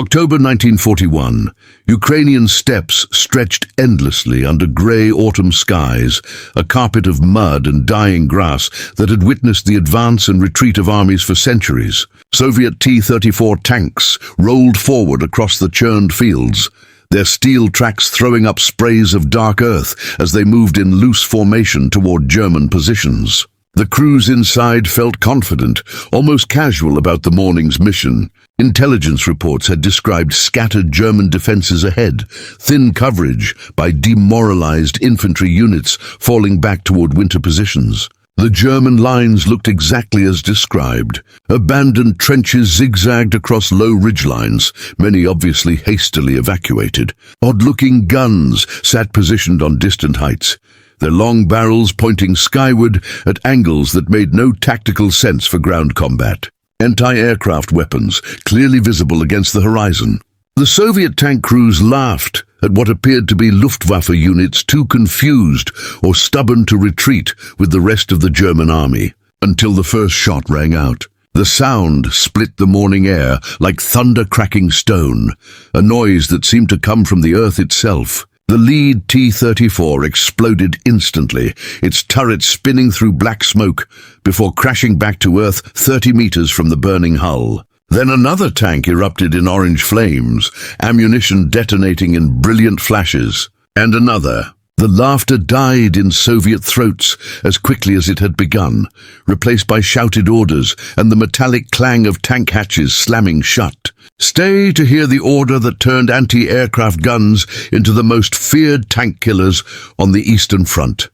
October 1941. Ukrainian steppes stretched endlessly under grey autumn skies, a carpet of mud and dying grass that had witnessed the advance and retreat of armies for centuries. Soviet T-34 tanks rolled forward across the churned fields, their steel tracks throwing up sprays of dark earth as they moved in loose formation toward German positions. The crews inside felt confident, almost casual about the morning's mission. Intelligence reports had described scattered German defenses ahead, thin coverage by demoralized infantry units falling back toward winter positions. The German lines looked exactly as described. Abandoned trenches zigzagged across low ridgelines, many obviously hastily evacuated. Odd-looking guns sat positioned on distant heights, their long barrels pointing skyward at angles that made no tactical sense for ground combat. Anti-aircraft weapons clearly visible against the horizon. The Soviet tank crews laughed at what appeared to be Luftwaffe units too confused or stubborn to retreat with the rest of the German army, until the first shot rang out. The sound split the morning air like thunder cracking stone, a noise that seemed to come from the earth itself. The lead T-34 exploded instantly, its turret spinning through black smoke before crashing back to earth 30 meters from the burning hull. Then another tank erupted in orange flames, ammunition detonating in brilliant flashes. And another. The laughter died in Soviet throats as quickly as it had begun, replaced by shouted orders and the metallic clang of tank hatches slamming shut. Stay to hear the order that turned anti-aircraft guns into the most feared tank killers on the Eastern Front.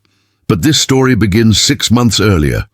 But this story begins 6 months earlier,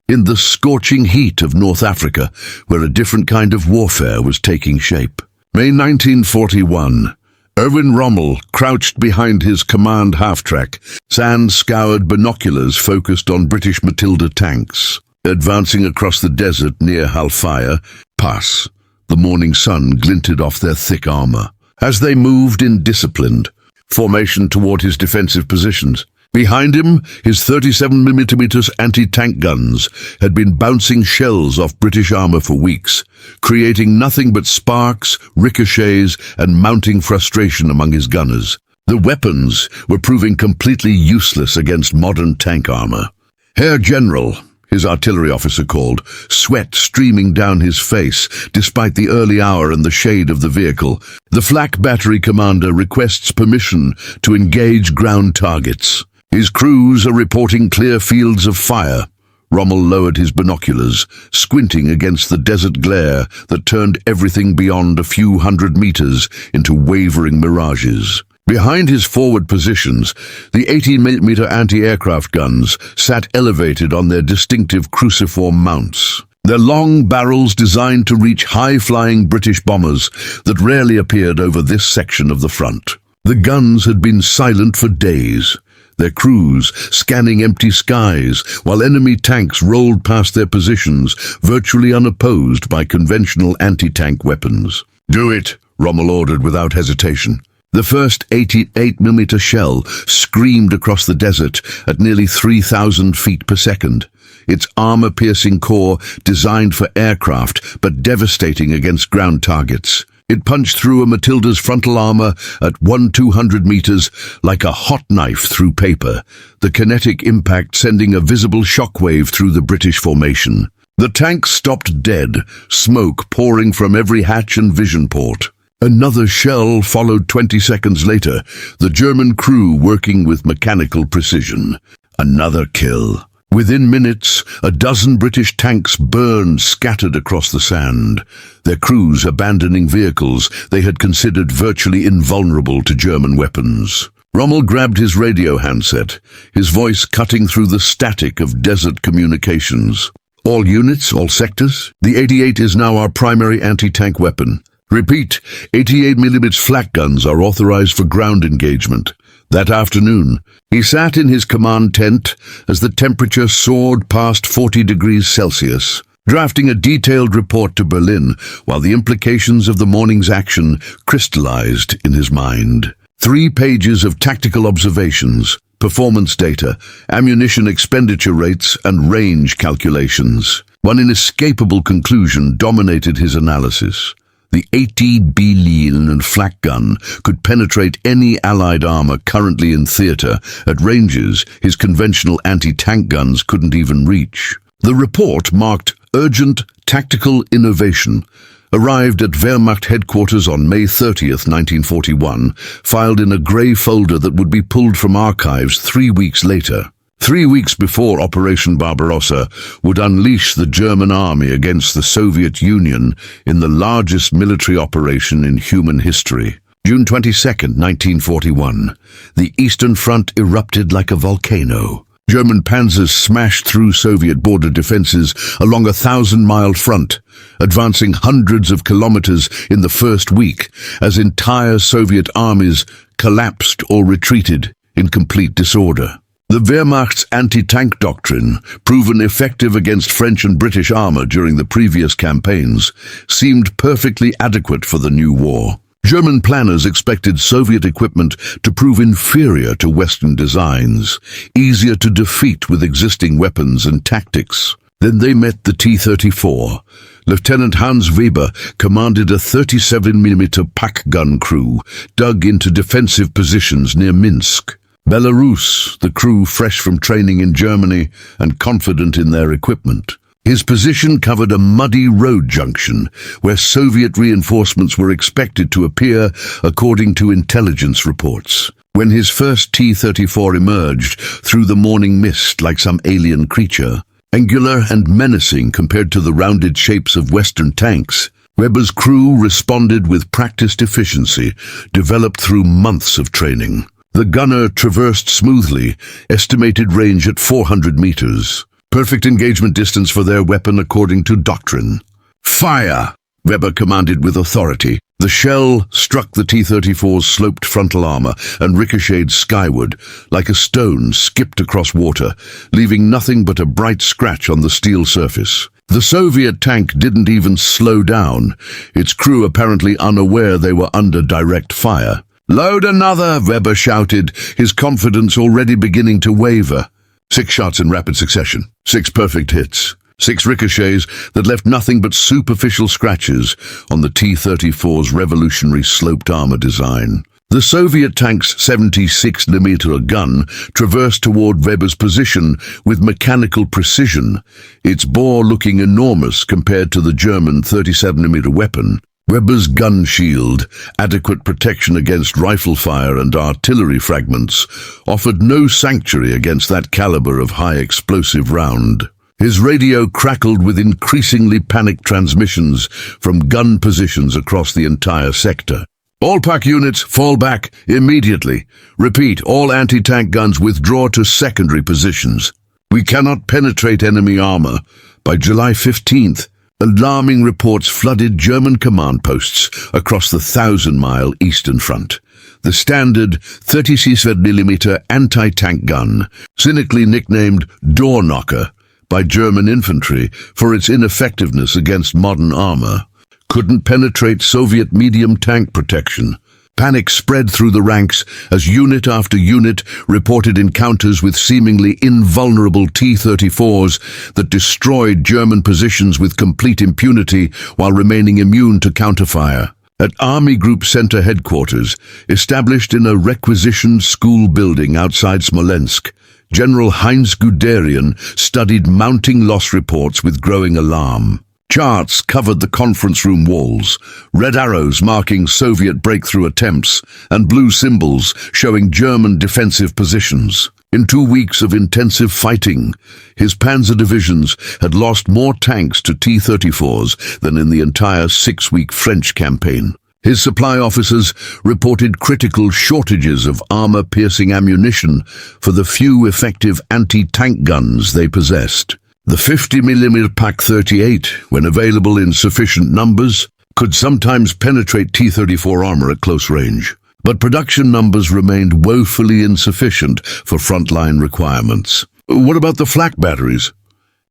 in the scorching heat of North Africa, where a different kind of warfare was taking shape. May 1941. Erwin Rommel crouched behind his command half-track, sand-scoured binoculars focused on British Matilda tanks. Advancing across the desert near Halfaya Pass, the morning sun glinted off their thick armor. As they moved in disciplined formation toward his defensive positions, behind him, his 37mm anti-tank guns had been bouncing shells off British armor for weeks, creating nothing but sparks, ricochets, and mounting frustration among his gunners. The weapons were proving completely useless against modern tank armor. Herr General, his artillery officer called, sweat streaming down his face despite the early hour and the shade of the vehicle. The Flak battery commander requests permission to engage ground targets. His crews are reporting clear fields of fire. Rommel lowered his binoculars, squinting against the desert glare that turned everything beyond a few hundred meters into wavering mirages. Behind his forward positions, the 88mm anti-aircraft guns sat elevated on their distinctive cruciform mounts, their long barrels designed to reach high-flying British bombers that rarely appeared over this section of the front. The guns had been silent for days, their crews scanning empty skies while enemy tanks rolled past their positions, virtually unopposed by conventional anti-tank weapons. "Do it," Rommel ordered without hesitation. The first 88mm shell screamed across the desert at nearly 3,000 feet per second, its armor-piercing core designed for aircraft but devastating against ground targets. It punched through a Matilda's frontal armor at 200 meters like a hot knife through paper, the kinetic impact sending a visible shockwave through the British formation. The tank stopped dead, smoke pouring from every hatch and vision port. Another shell followed 20 seconds later, the German crew working with mechanical precision. Another kill. Within minutes, a dozen British tanks burned, scattered across the sand, their crews abandoning vehicles they had considered virtually invulnerable to German weapons. Rommel grabbed his radio handset, his voice cutting through the static of desert communications. "All units, all sectors, the 88 is now our primary anti-tank weapon. Repeat, 88mm Flak guns are authorized for ground engagement." That afternoon, he sat in his command tent as the temperature soared past 40 degrees Celsius, drafting a detailed report to Berlin while the implications of the morning's action crystallized in his mind. 3 pages of tactical observations, performance data, ammunition expenditure rates, and range calculations. One inescapable conclusion dominated his analysis. The 88mm Flak gun could penetrate any Allied armor currently in theater at ranges his conventional anti-tank guns couldn't even reach. The report marked urgent tactical innovation, arrived at Wehrmacht headquarters on May 30th, 1941, filed in a grey folder that would be pulled from archives 3 weeks later. 3 weeks before Operation Barbarossa would unleash the German army against the Soviet Union in the largest military operation in human history. June 22nd, 1941, the Eastern Front erupted like a volcano. German panzers smashed through Soviet border defenses along a 1,000-mile front, advancing hundreds of kilometers in the first week as entire Soviet armies collapsed or retreated in complete disorder. The Wehrmacht's anti-tank doctrine, proven effective against French and British armor during the previous campaigns, seemed perfectly adequate for the new war. German planners expected Soviet equipment to prove inferior to Western designs, easier to defeat with existing weapons and tactics. Then they met the T-34. Lieutenant Hans Weber commanded a 37mm pack gun crew dug into defensive positions near Minsk. Belarus, the crew fresh from training in Germany and confident in their equipment. His position covered a muddy road junction where Soviet reinforcements were expected to appear according to intelligence reports. When his first T-34 emerged through the morning mist like some alien creature, angular and menacing compared to the rounded shapes of Western tanks, Weber's crew responded with practiced efficiency developed through months of training. The gunner traversed smoothly, estimated range at 400 meters. Perfect engagement distance for their weapon according to doctrine. Fire! Weber commanded with authority. The shell struck the T-34's sloped frontal armor and ricocheted skyward, like a stone skipped across water, leaving nothing but a bright scratch on the steel surface. The Soviet tank didn't even slow down, its crew apparently unaware they were under direct fire. "Load another," Weber shouted, his confidence already beginning to waver. 6 shots in rapid succession, 6 perfect hits, 6 ricochets that left nothing but superficial scratches on the T-34's revolutionary sloped armor design. The Soviet tank's 76mm gun traversed toward Weber's position with mechanical precision, its bore looking enormous compared to the German 37mm weapon. Weber's gun shield, adequate protection against rifle fire and artillery fragments, offered no sanctuary against that caliber of high-explosive round. His radio crackled with increasingly panicked transmissions from gun positions across the entire sector. "All pack units, fall back immediately. Repeat, all anti-tank guns withdraw to secondary positions. We cannot penetrate enemy armor." By July 15th, alarming reports flooded German command posts across the 1,000-mile Eastern Front. The standard 36mm anti-tank gun, cynically nicknamed Door Knocker by German infantry for its ineffectiveness against modern armor, couldn't penetrate Soviet medium tank protection. Panic spread through the ranks as unit after unit reported encounters with seemingly invulnerable T-34s that destroyed German positions with complete impunity while remaining immune to counterfire. At Army Group Center headquarters, established in a requisitioned school building outside Smolensk, General Heinz Guderian studied mounting loss reports with growing alarm. Charts covered the conference room walls, red arrows marking Soviet breakthrough attempts, and blue symbols showing German defensive positions. In 2 weeks of intensive fighting, his panzer divisions had lost more tanks to T-34s than in the entire 6-week French campaign. His supply officers reported critical shortages of armor-piercing ammunition for the few effective anti-tank guns they possessed. The 50mm Pak 38, when available in sufficient numbers, could sometimes penetrate T-34 armor at close range, but production numbers remained woefully insufficient for frontline requirements. What about the flak batteries?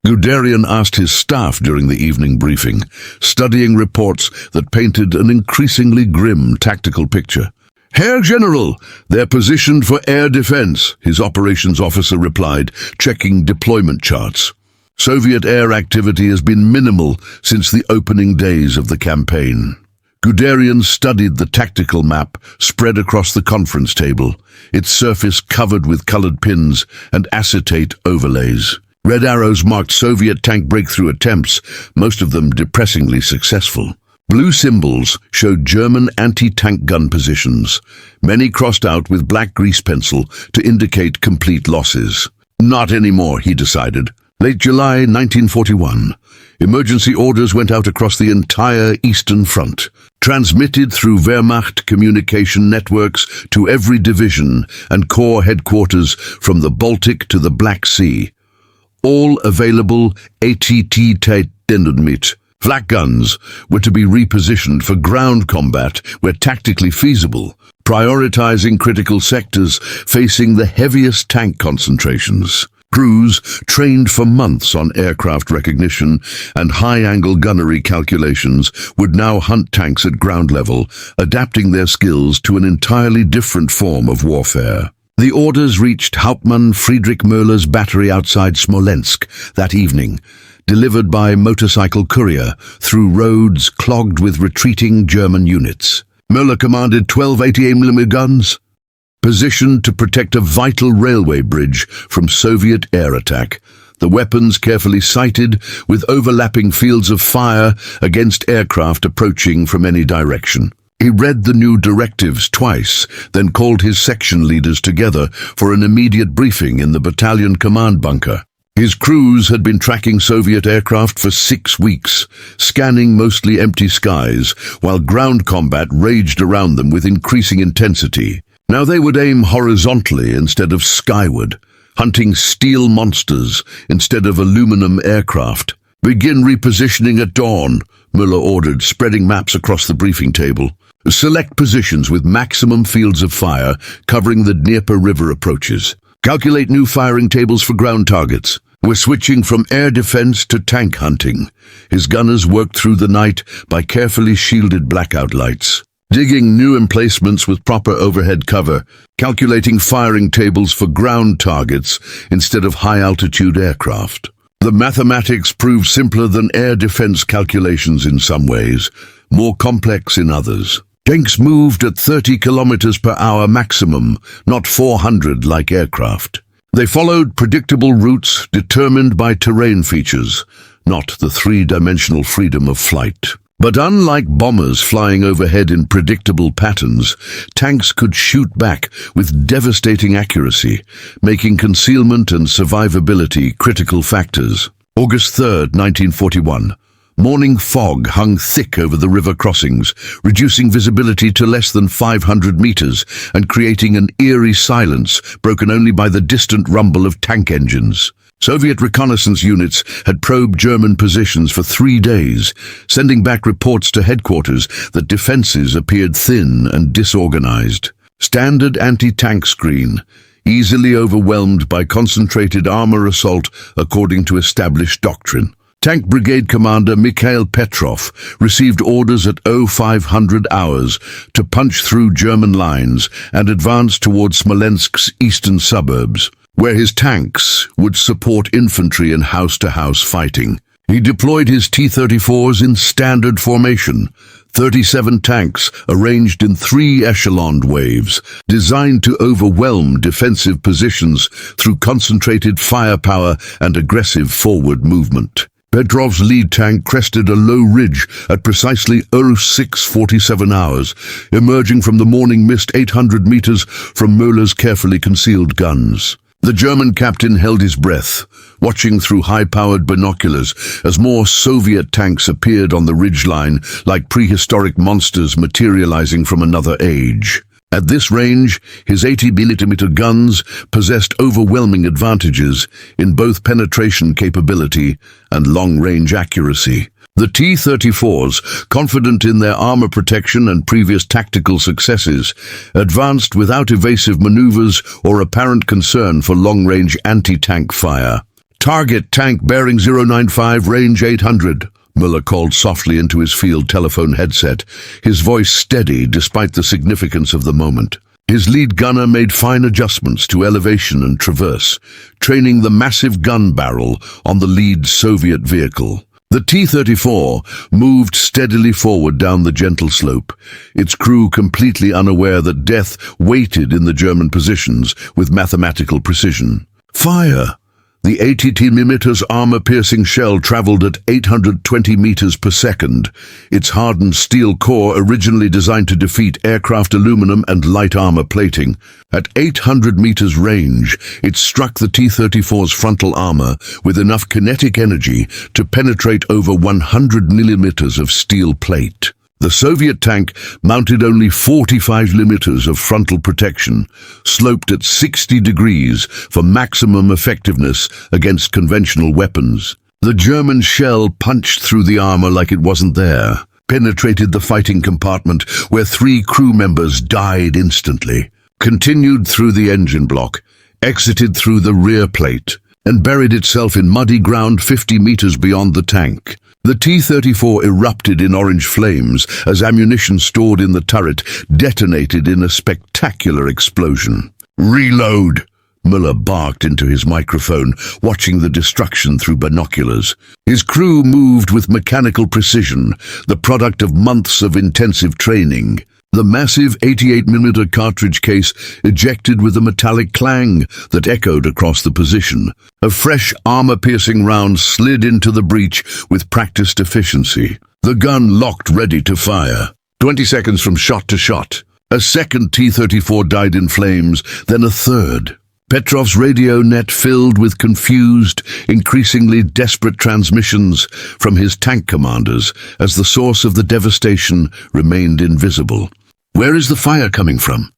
Guderian asked his staff during the evening briefing, studying reports that painted an increasingly grim tactical picture. "Herr General, they're positioned for air defense," his operations officer replied, checking deployment charts. Soviet air activity has been minimal since the opening days of the campaign. Guderian studied the tactical map spread across the conference table, its surface covered with colored pins and acetate overlays. Red arrows marked Soviet tank breakthrough attempts, most of them depressingly successful. Blue symbols showed German anti-tank gun positions, many crossed out with black grease pencil to indicate complete losses. Not anymore, he decided. Late July 1941, emergency orders went out across the entire Eastern Front, transmitted through Wehrmacht communication networks to every division and corps headquarters from the Baltic to the Black Sea. All available 88mm Flak guns were to be repositioned for ground combat where tactically feasible, prioritizing critical sectors facing the heaviest tank concentrations. Crews trained for months on aircraft recognition and high-angle gunnery calculations would now hunt tanks at ground level, adapting their skills to an entirely different form of warfare. The orders reached Hauptmann Friedrich Möller's battery outside Smolensk that evening, delivered by motorcycle courier through roads clogged with retreating German units. Möller commanded 12 88mm guns, positioned to protect a vital railway bridge from Soviet air attack, the weapons carefully sighted with overlapping fields of fire against aircraft approaching from any direction. He read the new directives twice, then called his section leaders together for an immediate briefing in the battalion command bunker. His crews had been tracking Soviet aircraft for 6 weeks, scanning mostly empty skies, while ground combat raged around them with increasing intensity. Now they would aim horizontally instead of skyward, hunting steel monsters instead of aluminum aircraft. Begin repositioning at dawn, Müller ordered, spreading maps across the briefing table. Select positions with maximum fields of fire covering the Dnieper River approaches. Calculate new firing tables for ground targets. We're switching from air defense to tank hunting. His gunners worked through the night by carefully shielded blackout lights, digging new emplacements with proper overhead cover, calculating firing tables for ground targets instead of high-altitude aircraft. The mathematics proved simpler than air defense calculations in some ways, more complex in others. Tanks moved at 30 kilometers per hour maximum, not 400 like aircraft. They followed predictable routes determined by terrain features, not the three-dimensional freedom of flight. But unlike bombers flying overhead in predictable patterns, tanks could shoot back with devastating accuracy, making concealment and survivability critical factors. August 3, 1941. Morning fog hung thick over the river crossings, reducing visibility to less than 500 meters and creating an eerie silence broken only by the distant rumble of tank engines. Soviet reconnaissance units had probed German positions for 3 days, sending back reports to headquarters that defenses appeared thin and disorganized. Standard anti-tank screen, easily overwhelmed by concentrated armor assault according to established doctrine. Tank Brigade Commander Mikhail Petrov received orders at 0500 hours to punch through German lines and advance towards Smolensk's eastern suburbs, where his tanks would support infantry and house-to-house fighting. He deployed his T-34s in standard formation, 37 tanks arranged in 3 echeloned waves, designed to overwhelm defensive positions through concentrated firepower and aggressive forward movement. Petrov's lead tank crested a low ridge at precisely 0647 hours, emerging from the morning mist 800 meters from Möller's carefully concealed guns. The German captain held his breath, watching through high-powered binoculars as more Soviet tanks appeared on the ridgeline like prehistoric monsters materializing from another age. At this range, his 80mm guns possessed overwhelming advantages in both penetration capability and long-range accuracy. The T-34s, confident in their armor protection and previous tactical successes, advanced without evasive maneuvers or apparent concern for long-range anti-tank fire. Target tank bearing 095, range 800. Müller called softly into his field telephone headset, his voice steady despite the significance of the moment. His lead gunner made fine adjustments to elevation and traverse, training the massive gun barrel on the lead Soviet vehicle. The T-34 moved steadily forward down the gentle slope, its crew completely unaware that death waited in the German positions with mathematical precision. Fire! The 88mm armor-piercing shell traveled at 820 meters per second, its hardened steel core originally designed to defeat aircraft aluminum and light armor plating. At 800 meters range, it struck the T-34's frontal armor with enough kinetic energy to penetrate over 100 millimeters of steel plate. The Soviet tank mounted only 45 millimeters of frontal protection, sloped at 60 degrees for maximum effectiveness against conventional weapons. The German shell punched through the armor like it wasn't there, penetrated the fighting compartment where 3 crew members died instantly, continued through the engine block, exited through the rear plate, and buried itself in muddy ground 50 meters beyond the tank. The T-34 erupted in orange flames as ammunition stored in the turret detonated in a spectacular explosion. "Reload!" Muller barked into his microphone, watching the destruction through binoculars. His crew moved with mechanical precision, the product of months of intensive training. The massive 88mm cartridge case ejected with a metallic clang that echoed across the position. A fresh armor-piercing round slid into the breech with practiced efficiency. The gun locked ready to fire. 20 seconds from shot to shot. A second T-34 died in flames, then a third. Petrov's radio net filled with confused, increasingly desperate transmissions from his tank commanders as the source of the devastation remained invisible. "Where is the fire coming from?"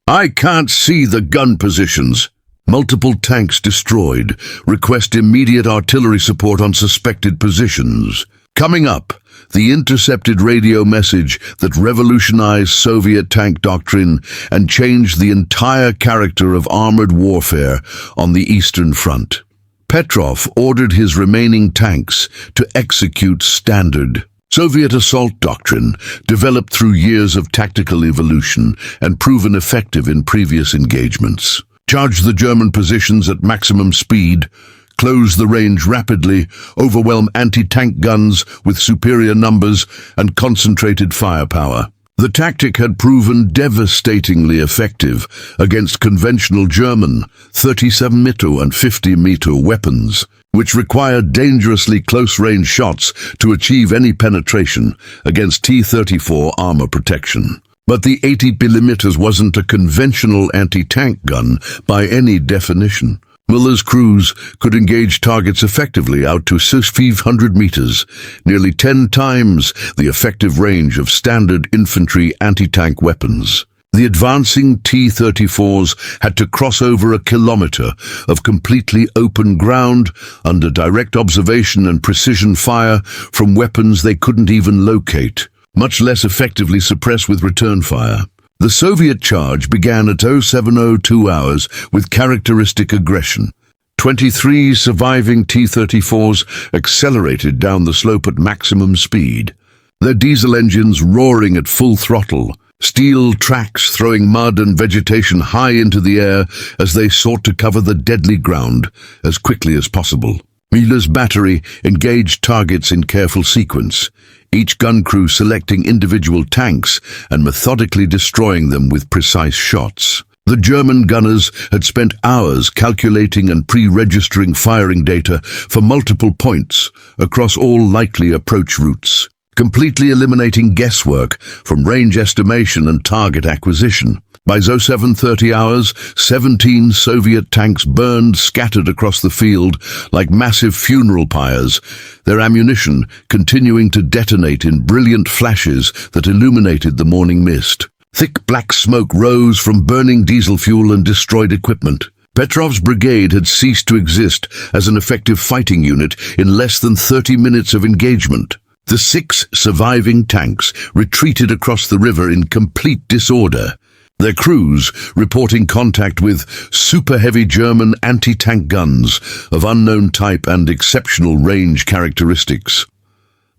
"I can't see the gun positions." "Multiple tanks destroyed. Request immediate artillery support on suspected positions." Coming up, the intercepted radio message that revolutionized Soviet tank doctrine and changed the entire character of armored warfare on the Eastern Front. Petrov ordered his remaining tanks to execute standard Soviet assault doctrine, developed through years of tactical evolution and proven effective in previous engagements. Charge the German positions at maximum speed, close the range rapidly, overwhelm anti-tank guns with superior numbers and concentrated firepower. The tactic had proven devastatingly effective against conventional German 37mm and 50mm weapons, which required dangerously close-range shots to achieve any penetration against T-34 armor protection. But the 80mm wasn't a conventional anti-tank gun by any definition. Muller's crews could engage targets effectively out to 500 meters, nearly 10 times the effective range of standard infantry anti-tank weapons. The advancing T-34s had to cross over a kilometer of completely open ground under direct observation and precision fire from weapons they couldn't even locate, much less effectively suppress with return fire. The Soviet charge began at 07:02 hours with characteristic aggression. 23 surviving T-34s accelerated down the slope at maximum speed, their diesel engines roaring at full throttle, steel tracks throwing mud and vegetation high into the air as they sought to cover the deadly ground as quickly as possible. Miller's battery engaged targets in careful sequence, each gun crew selecting individual tanks and methodically destroying them with precise shots. The German gunners had spent hours calculating and pre-registering firing data for multiple points across all likely approach routes, completely eliminating guesswork from range estimation and target acquisition. By 07:30 hours, 17 Soviet tanks burned scattered across the field like massive funeral pyres, their ammunition continuing to detonate in brilliant flashes that illuminated the morning mist. Thick black smoke rose from burning diesel fuel and destroyed equipment. Petrov's brigade had ceased to exist as an effective fighting unit in less than 30 minutes of engagement. The 6 surviving tanks retreated across the river in complete disorder, their crews reporting contact with super-heavy German anti-tank guns of unknown type and exceptional range characteristics.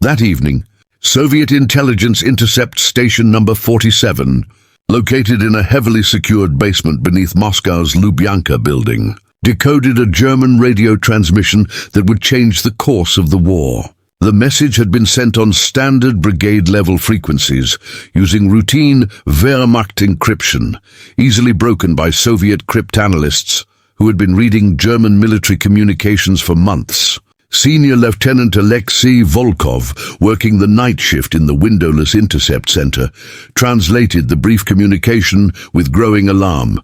That evening, Soviet intelligence intercept station number 47, located in a heavily secured basement beneath Moscow's Lubyanka building, decoded a German radio transmission that would change the course of the war. The message had been sent on standard brigade-level frequencies, using routine Wehrmacht encryption, easily broken by Soviet cryptanalysts who had been reading German military communications for months. Senior Lieutenant Alexei Volkov, working the night shift in the windowless intercept center, translated the brief communication with growing alarm.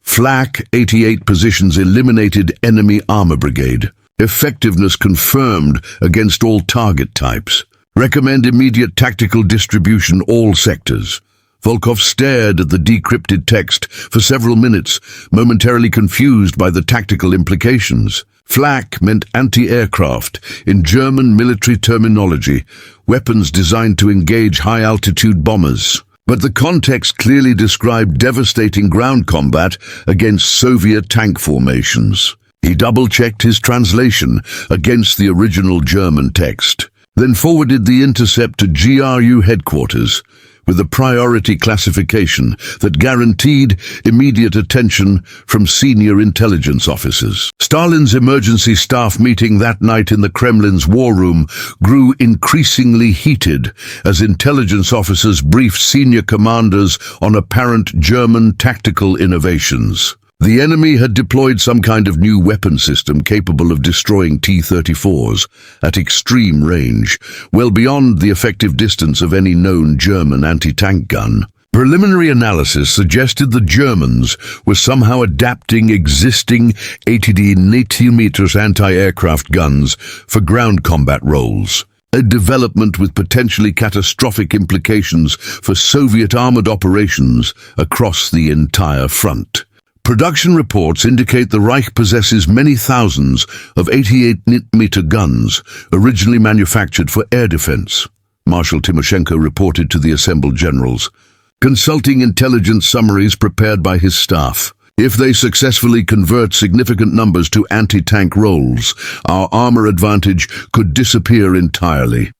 Flak 88 positions eliminated enemy armor brigade. Effectiveness confirmed against all target types. Recommend immediate tactical distribution all sectors. Volkov stared at the decrypted text for several minutes, momentarily confused by the tactical implications. Flak meant anti-aircraft, in German military terminology, weapons designed to engage high-altitude bombers. But the context clearly described devastating ground combat against Soviet tank formations. He double-checked his translation against the original German text, then forwarded the intercept to GRU headquarters with a priority classification that guaranteed immediate attention from senior intelligence officers. Stalin's emergency staff meeting that night in the Kremlin's war room grew increasingly heated as intelligence officers briefed senior commanders on apparent German tactical innovations. The enemy had deployed some kind of new weapon system capable of destroying T-34s at extreme range, well beyond the effective distance of any known German anti-tank gun. Preliminary analysis suggested the Germans were somehow adapting existing 88mm anti-aircraft guns for ground combat roles. A development with potentially catastrophic implications for Soviet armored operations across the entire front. Production reports indicate the Reich possesses many thousands of 88mm guns, originally manufactured for air defense, Marshal Timoshenko reported to the assembled generals, consulting intelligence summaries prepared by his staff. If they successfully convert significant numbers to anti-tank roles, our armor advantage could disappear entirely.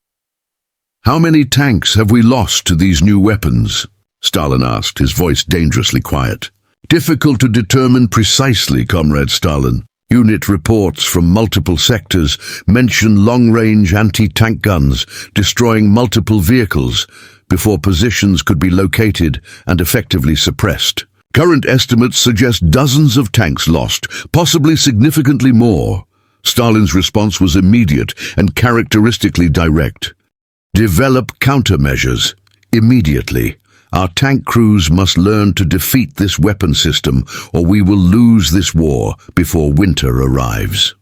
How many tanks have we lost to these new weapons? Stalin asked, his voice dangerously quiet. Difficult to determine precisely, Comrade Stalin. Unit reports from multiple sectors mention long-range anti-tank guns destroying multiple vehicles before positions could be located and effectively suppressed. Current estimates suggest dozens of tanks lost, possibly significantly more. Stalin's response was immediate and characteristically direct. Develop countermeasures immediately. Our tank crews must learn to defeat this weapon system, or we will lose this war before winter arrives.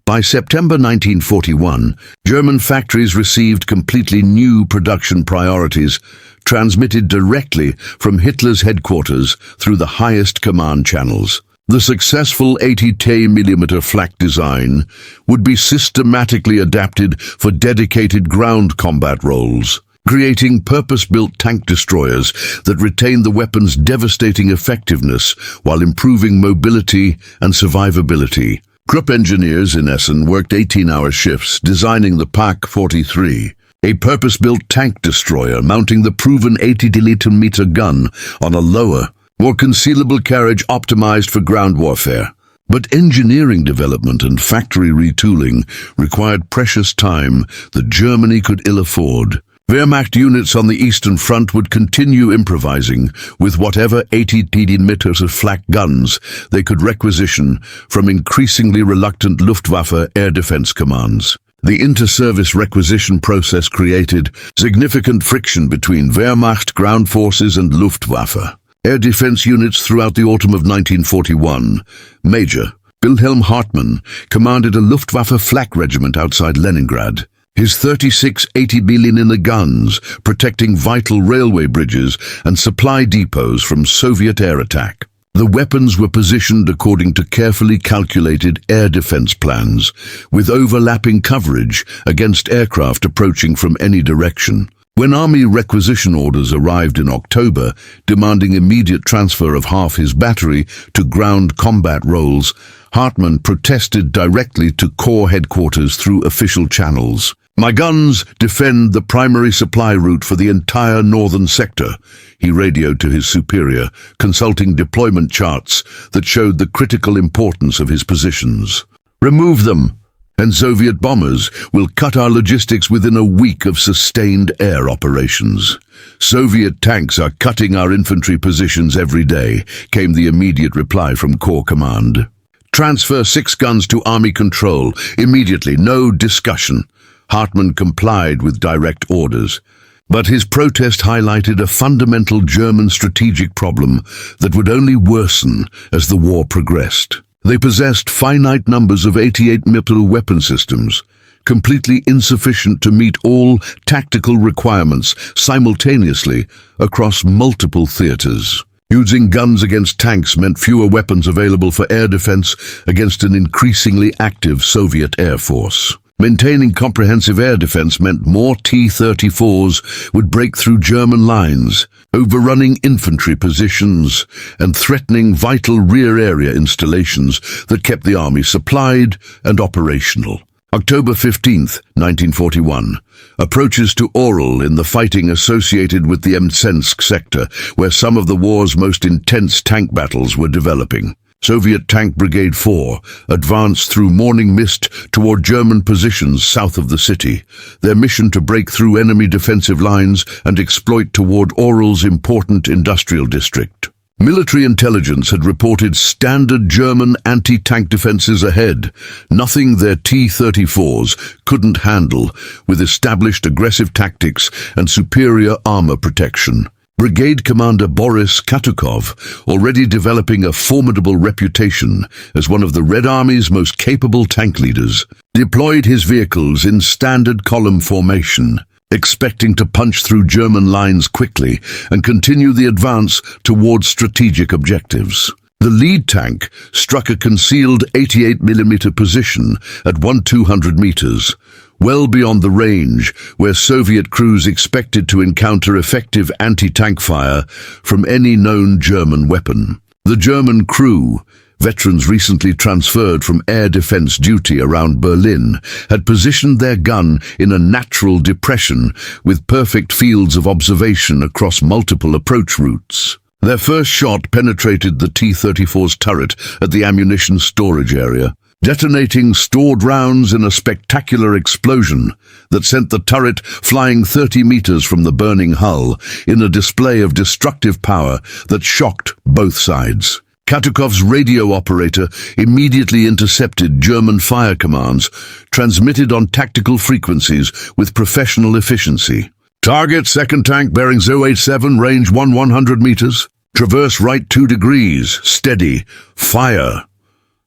By September 1941, German factories received completely new production priorities, transmitted directly from Hitler's headquarters through the highest command channels. The successful 88mm Flak design would be systematically adapted for dedicated ground combat roles, creating purpose-built tank destroyers that retain the weapon's devastating effectiveness while improving mobility and survivability. Krupp engineers in Essen worked 18-hour shifts designing the Pak-43, a purpose-built tank destroyer mounting the proven 80mm gun on a lower, more concealable carriage optimized for ground warfare. But engineering development and factory retooling required precious time that Germany could ill afford. Wehrmacht units on the Eastern Front would continue improvising with whatever 80mm Flak guns they could requisition from increasingly reluctant Luftwaffe air defense commands. The inter-service requisition process created significant friction between Wehrmacht ground forces and Luftwaffe. Air defense units throughout the autumn of 1941, Major Wilhelm Hartmann commanded a Luftwaffe Flak regiment outside Leningrad. His 36 80mm guns protecting vital railway bridges and supply depots from Soviet air attack. The weapons were positioned according to carefully calculated air defense plans, with overlapping coverage against aircraft approaching from any direction. When Army requisition orders arrived in October, demanding immediate transfer of half his battery to ground combat roles, Hartmann protested directly to Corps headquarters through official channels. "My guns defend the primary supply route for the entire northern sector," he radioed to his superior, consulting deployment charts that showed the critical importance of his positions. "Remove them," and Soviet bombers will cut our logistics within a week of sustained air operations. Soviet tanks are cutting our infantry positions every day, came the immediate reply from Corps Command. Transfer 6 guns to Army control, immediately, no discussion. Hartmann complied with direct orders. But his protest highlighted a fundamental German strategic problem that would only worsen as the war progressed. They possessed finite numbers of 88mm weapon systems, completely insufficient to meet all tactical requirements simultaneously across multiple theaters. Using guns against tanks meant fewer weapons available for air defense against an increasingly active Soviet Air Force. Maintaining comprehensive air defense meant more T-34s would break through German lines, overrunning infantry positions and threatening vital rear area installations that kept the army supplied and operational. October 15, 1941. Approaches to Oral in the fighting associated with the Mtsensk sector, where some of the war's most intense tank battles were developing. Soviet Tank Brigade 4 advanced through morning mist toward German positions south of the city, their mission to break through enemy defensive lines and exploit toward Oral's important industrial district. Military intelligence had reported standard German anti-tank defenses ahead, nothing their T-34s couldn't handle, with established aggressive tactics and superior armor protection. Brigade Commander Boris Katukov, already developing a formidable reputation as one of the Red Army's most capable tank leaders, deployed his vehicles in standard column formation, expecting to punch through German lines quickly and continue the advance towards strategic objectives. The lead tank struck a concealed 88mm position at 1,200 meters, well beyond the range where Soviet crews expected to encounter effective anti-tank fire from any known German weapon. The German crew, veterans recently transferred from air defense duty around Berlin, had positioned their gun in a natural depression with perfect fields of observation across multiple approach routes. Their first shot penetrated the T-34's turret at the ammunition storage area, detonating stored rounds in a spectacular explosion that sent the turret flying 30 meters from the burning hull in a display of destructive power that shocked both sides. Katukov's radio operator immediately intercepted German fire commands, transmitted on tactical frequencies with professional efficiency. Target, second tank, bearing 087, range 100 meters. Traverse right 2 degrees, steady, fire.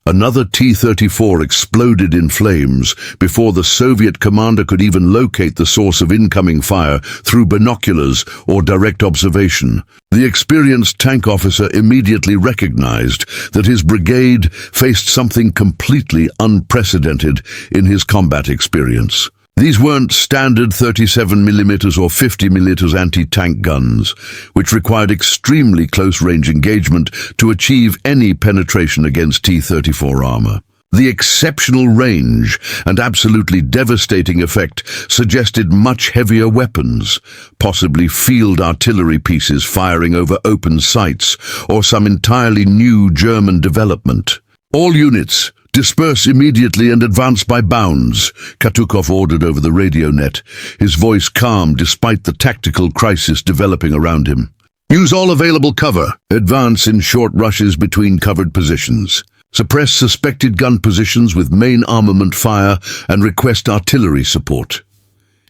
Another T-34 exploded in flames before the Soviet commander could even locate the source of incoming fire through binoculars or direct observation. The experienced tank officer immediately recognized that his brigade faced something completely unprecedented in his combat experience. These weren't standard 37mm or 50mm anti-tank guns, which required extremely close-range engagement to achieve any penetration against T-34 armor. The exceptional range and absolutely devastating effect suggested much heavier weapons, possibly field artillery pieces firing over open sights, or some entirely new German development. All units, disperse immediately and advance by bounds, Katukov ordered over the radio net, his voice calm despite the tactical crisis developing around him. Use all available cover. Advance in short rushes between covered positions. Suppress suspected gun positions with main armament fire and request artillery support.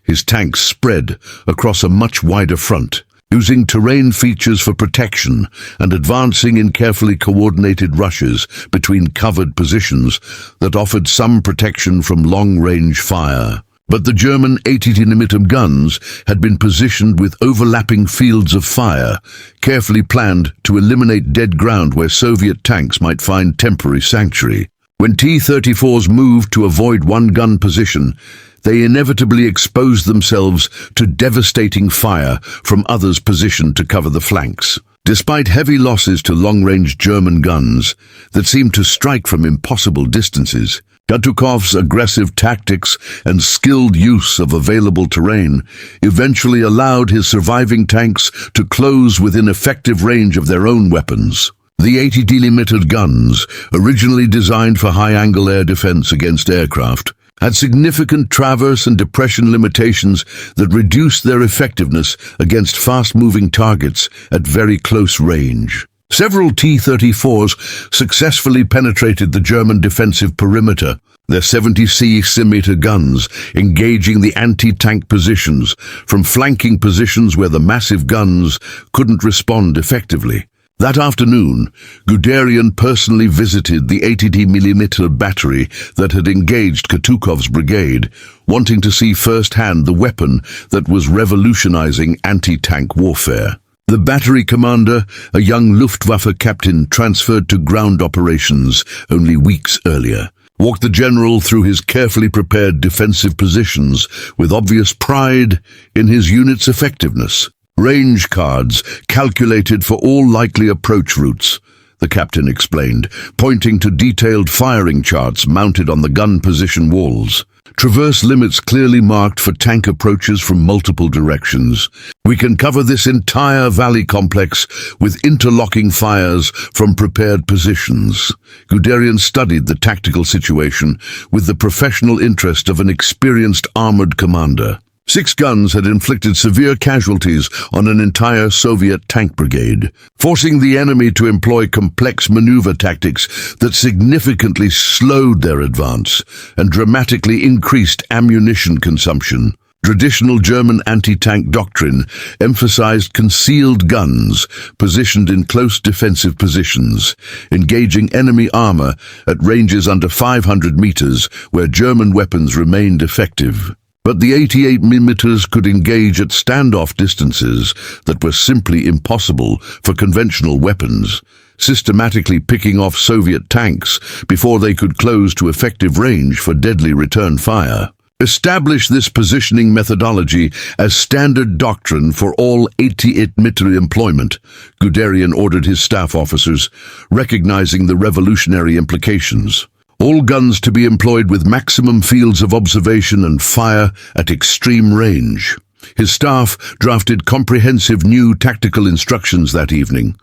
His tanks spread across a much wider front, using terrain features for protection and advancing in carefully coordinated rushes between covered positions that offered some protection from long-range fire. But the German 88mm guns had been positioned with overlapping fields of fire, carefully planned to eliminate dead ground where Soviet tanks might find temporary sanctuary. When T-34s moved to avoid one gun position, they inevitably exposed themselves to devastating fire from others positioned to cover the flanks. Despite heavy losses to long-range German guns that seemed to strike from impossible distances, Katukov's aggressive tactics and skilled use of available terrain eventually allowed his surviving tanks to close within effective range of their own weapons. The 80mm guns, originally designed for high-angle air defense against aircraft, had significant traverse and depression limitations that reduced their effectiveness against fast-moving targets at very close range. Several T-34s successfully penetrated the German defensive perimeter, their 70 cm guns engaging the anti-tank positions from flanking positions where the massive guns couldn't respond effectively. That afternoon, Guderian personally visited the 88mm battery that had engaged Katukov's brigade, wanting to see firsthand the weapon that was revolutionizing anti-tank warfare. The battery commander, a young Luftwaffe captain transferred to ground operations only weeks earlier, walked the general through his carefully prepared defensive positions with obvious pride in his unit's effectiveness. Range cards calculated for all likely approach routes, the captain explained, pointing to detailed firing charts mounted on the gun position walls. Traverse limits clearly marked for tank approaches from multiple directions. We can cover this entire valley complex with interlocking fires from prepared positions. Guderian studied the tactical situation with the professional interest of an experienced armored commander. 6 guns had inflicted severe casualties on an entire Soviet tank brigade, forcing the enemy to employ complex maneuver tactics that significantly slowed their advance and dramatically increased ammunition consumption. Traditional German anti-tank doctrine emphasized concealed guns positioned in close defensive positions, engaging enemy armor at ranges under 500 meters where German weapons remained effective. But the 88mm could engage at standoff distances that were simply impossible for conventional weapons, systematically picking off Soviet tanks before they could close to effective range for deadly return fire. Establish this positioning methodology as standard doctrine for all 88mm employment, Guderian ordered his staff officers, recognizing the revolutionary implications. All guns to be employed with maximum fields of observation and fire at extreme range. His staff drafted comprehensive new tactical instructions that evening,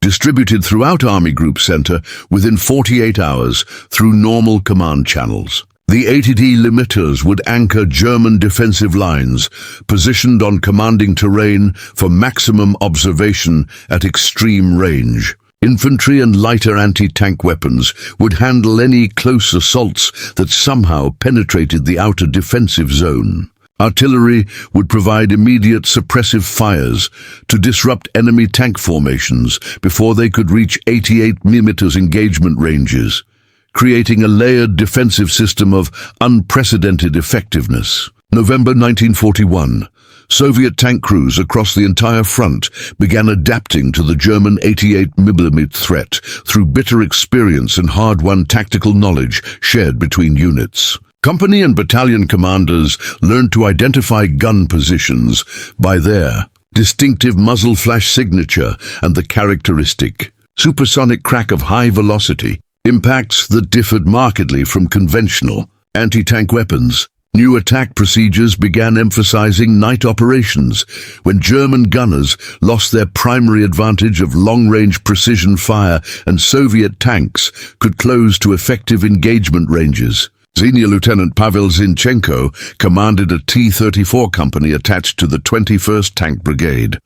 distributed throughout Army Group Center within 48 hours through normal command channels. The 88mm would anchor German defensive lines, positioned on commanding terrain for maximum observation at extreme range. Infantry and lighter anti-tank weapons would handle any close assaults that somehow penetrated the outer defensive zone. Artillery would provide immediate suppressive fires to disrupt enemy tank formations before they could reach 88mm engagement ranges, creating a layered defensive system of unprecedented effectiveness. November 1941. Soviet tank crews across the entire front began adapting to the German 88mm threat through bitter experience and hard-won tactical knowledge shared between units. Company and battalion commanders learned to identify gun positions by their distinctive muzzle flash signature and the characteristic supersonic crack of high velocity, impacts that differed markedly from conventional anti-tank weapons. New attack procedures began emphasizing night operations when German gunners lost their primary advantage of long-range precision fire and Soviet tanks could close to effective engagement ranges. Senior Lieutenant Pavel Zinchenko commanded a T-34 company attached to the 21st Tank Brigade,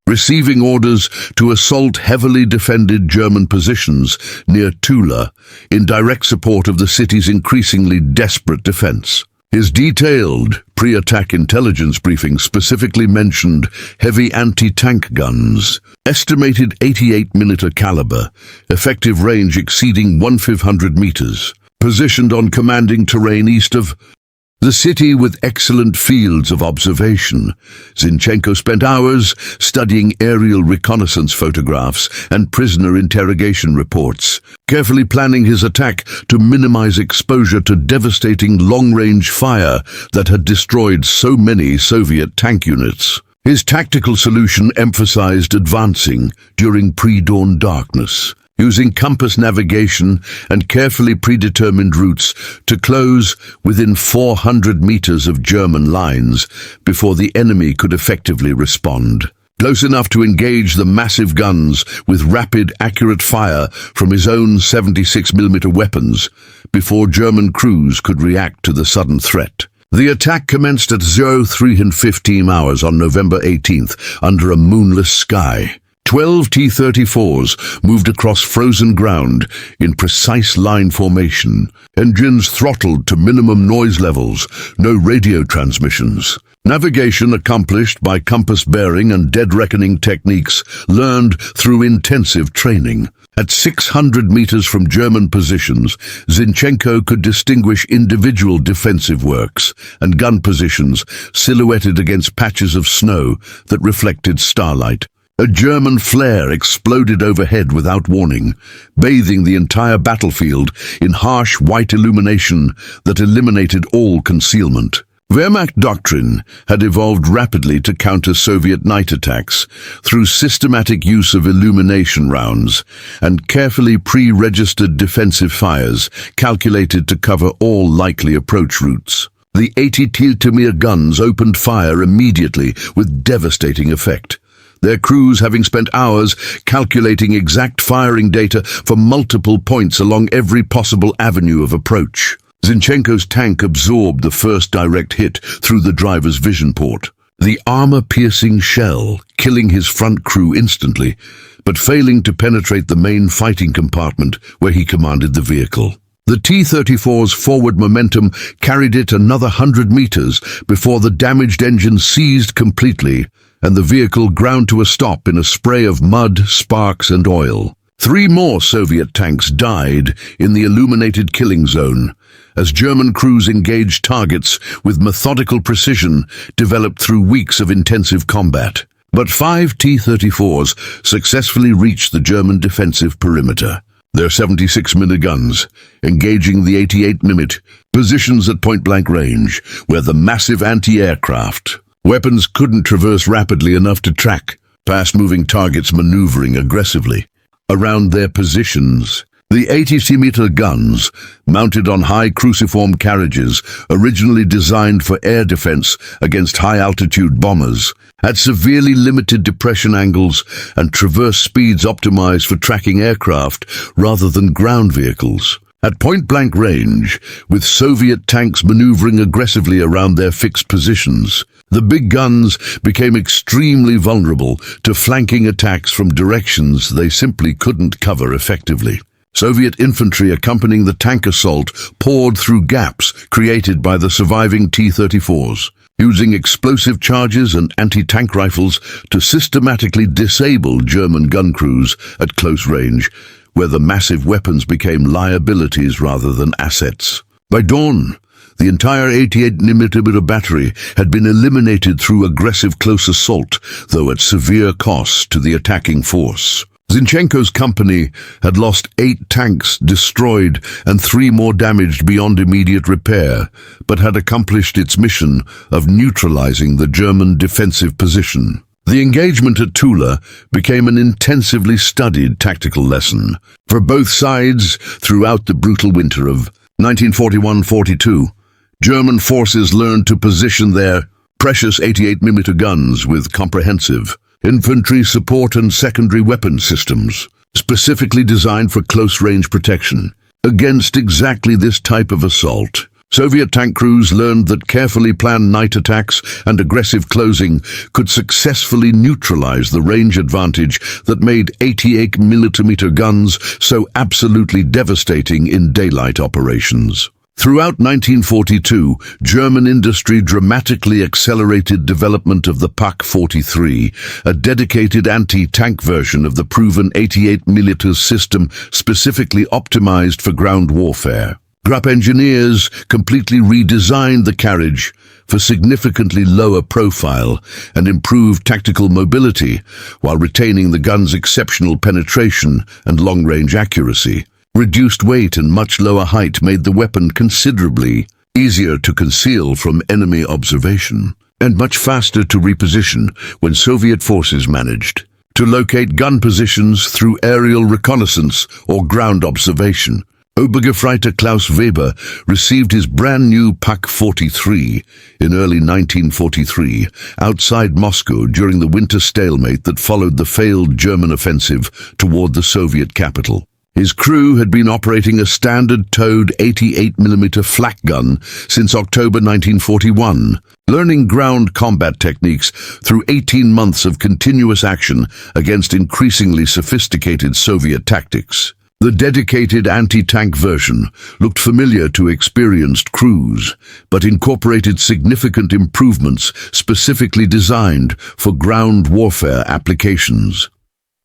receiving orders to assault heavily defended German positions near Tula in direct support of the city's increasingly desperate defense. His detailed pre-attack intelligence briefing specifically mentioned heavy anti-tank guns, estimated 88mm caliber, effective range exceeding 1,500 meters, positioned on commanding terrain east of the city with excellent fields of observation. Zinchenko spent hours studying aerial reconnaissance photographs and prisoner interrogation reports, carefully planning his attack to minimize exposure to devastating long-range fire that had destroyed so many Soviet tank units. His tactical solution emphasized advancing during pre-dawn darkness, using compass navigation and carefully predetermined routes to close within 400 meters of German lines before the enemy could effectively respond. Close enough to engage the massive guns with rapid, accurate fire from his own 76mm weapons, before German crews could react to the sudden threat. The attack commenced at 03:15 on November 18th under a moonless sky. 12 T-34s moved across frozen ground in precise line formation, engines throttled to minimum noise levels, no radio transmissions. Navigation accomplished by compass bearing and dead reckoning techniques learned through intensive training. At 600 meters from German positions, Zinchenko could distinguish individual defensive works and gun positions silhouetted against patches of snow that reflected starlight. A German flare exploded overhead without warning, bathing the entire battlefield in harsh white illumination that eliminated all concealment. Wehrmacht doctrine had evolved rapidly to counter Soviet night attacks through systematic use of illumination rounds and carefully pre-registered defensive fires calculated to cover all likely approach routes. The 88mm guns opened fire immediately with devastating effect, their crews having spent hours calculating exact firing data for multiple points along every possible avenue of approach. Zinchenko's tank absorbed the first direct hit through the driver's vision port, the armor-piercing shell killing his front crew instantly, but failing to penetrate the main fighting compartment where he commanded the vehicle. The T-34's forward momentum carried it another 100 meters before the damaged engine seized completely and the vehicle ground to a stop in a spray of mud, sparks, and oil. 3 more Soviet tanks died in the illuminated killing zone as German crews engaged targets with methodical precision developed through weeks of intensive combat. But 5 T-34s successfully reached the German defensive perimeter, their 76mm guns engaging the 88mm positions at point-blank range, where the massive anti-aircraft weapons couldn't traverse rapidly enough to track fast-moving targets maneuvering aggressively around their positions. The 80mm guns, mounted on high cruciform carriages originally designed for air defense against high-altitude bombers, had severely limited depression angles and traverse speeds optimized for tracking aircraft rather than ground vehicles. At point-blank range, with Soviet tanks maneuvering aggressively around their fixed positions, the big guns became extremely vulnerable to flanking attacks from directions they simply couldn't cover effectively. Soviet infantry accompanying the tank assault poured through gaps created by the surviving T-34s, using explosive charges and anti-tank rifles to systematically disable German gun crews at close range, where the massive weapons became liabilities rather than assets. By dawn, the entire 88mm battery had been eliminated through aggressive close assault, though at severe cost to the attacking force. Zinchenko's company had lost 8 tanks destroyed and 3 more damaged beyond immediate repair, but had accomplished its mission of neutralizing the German defensive position. The engagement at Tula became an intensively studied tactical lesson for both sides throughout the brutal winter of 1941-42. German forces learned to position their precious 88mm guns with comprehensive infantry support and secondary weapon systems, specifically designed for close-range protection. Against exactly this type of assault, Soviet tank crews learned that carefully planned night attacks and aggressive closing could successfully neutralize the range advantage that made 88mm guns so absolutely devastating in daylight operations. Throughout 1942, German industry dramatically accelerated development of the Pak-43, a dedicated anti-tank version of the proven 88mm system specifically optimized for ground warfare. Grupp engineers completely redesigned the carriage for significantly lower profile and improved tactical mobility, while retaining the gun's exceptional penetration and long-range accuracy. Reduced weight and much lower height made the weapon considerably easier to conceal from enemy observation, and much faster to reposition when Soviet forces managed to locate gun positions through aerial reconnaissance or ground observation. Obergefreiter Klaus Weber received his brand-new Pak-43 in early 1943 outside Moscow during the winter stalemate that followed the failed German offensive toward the Soviet capital. His crew had been operating a standard towed 88mm Flak gun since October 1941, learning ground combat techniques through 18 months of continuous action against increasingly sophisticated Soviet tactics. The dedicated anti-tank version looked familiar to experienced crews, but incorporated significant improvements specifically designed for ground warfare applications.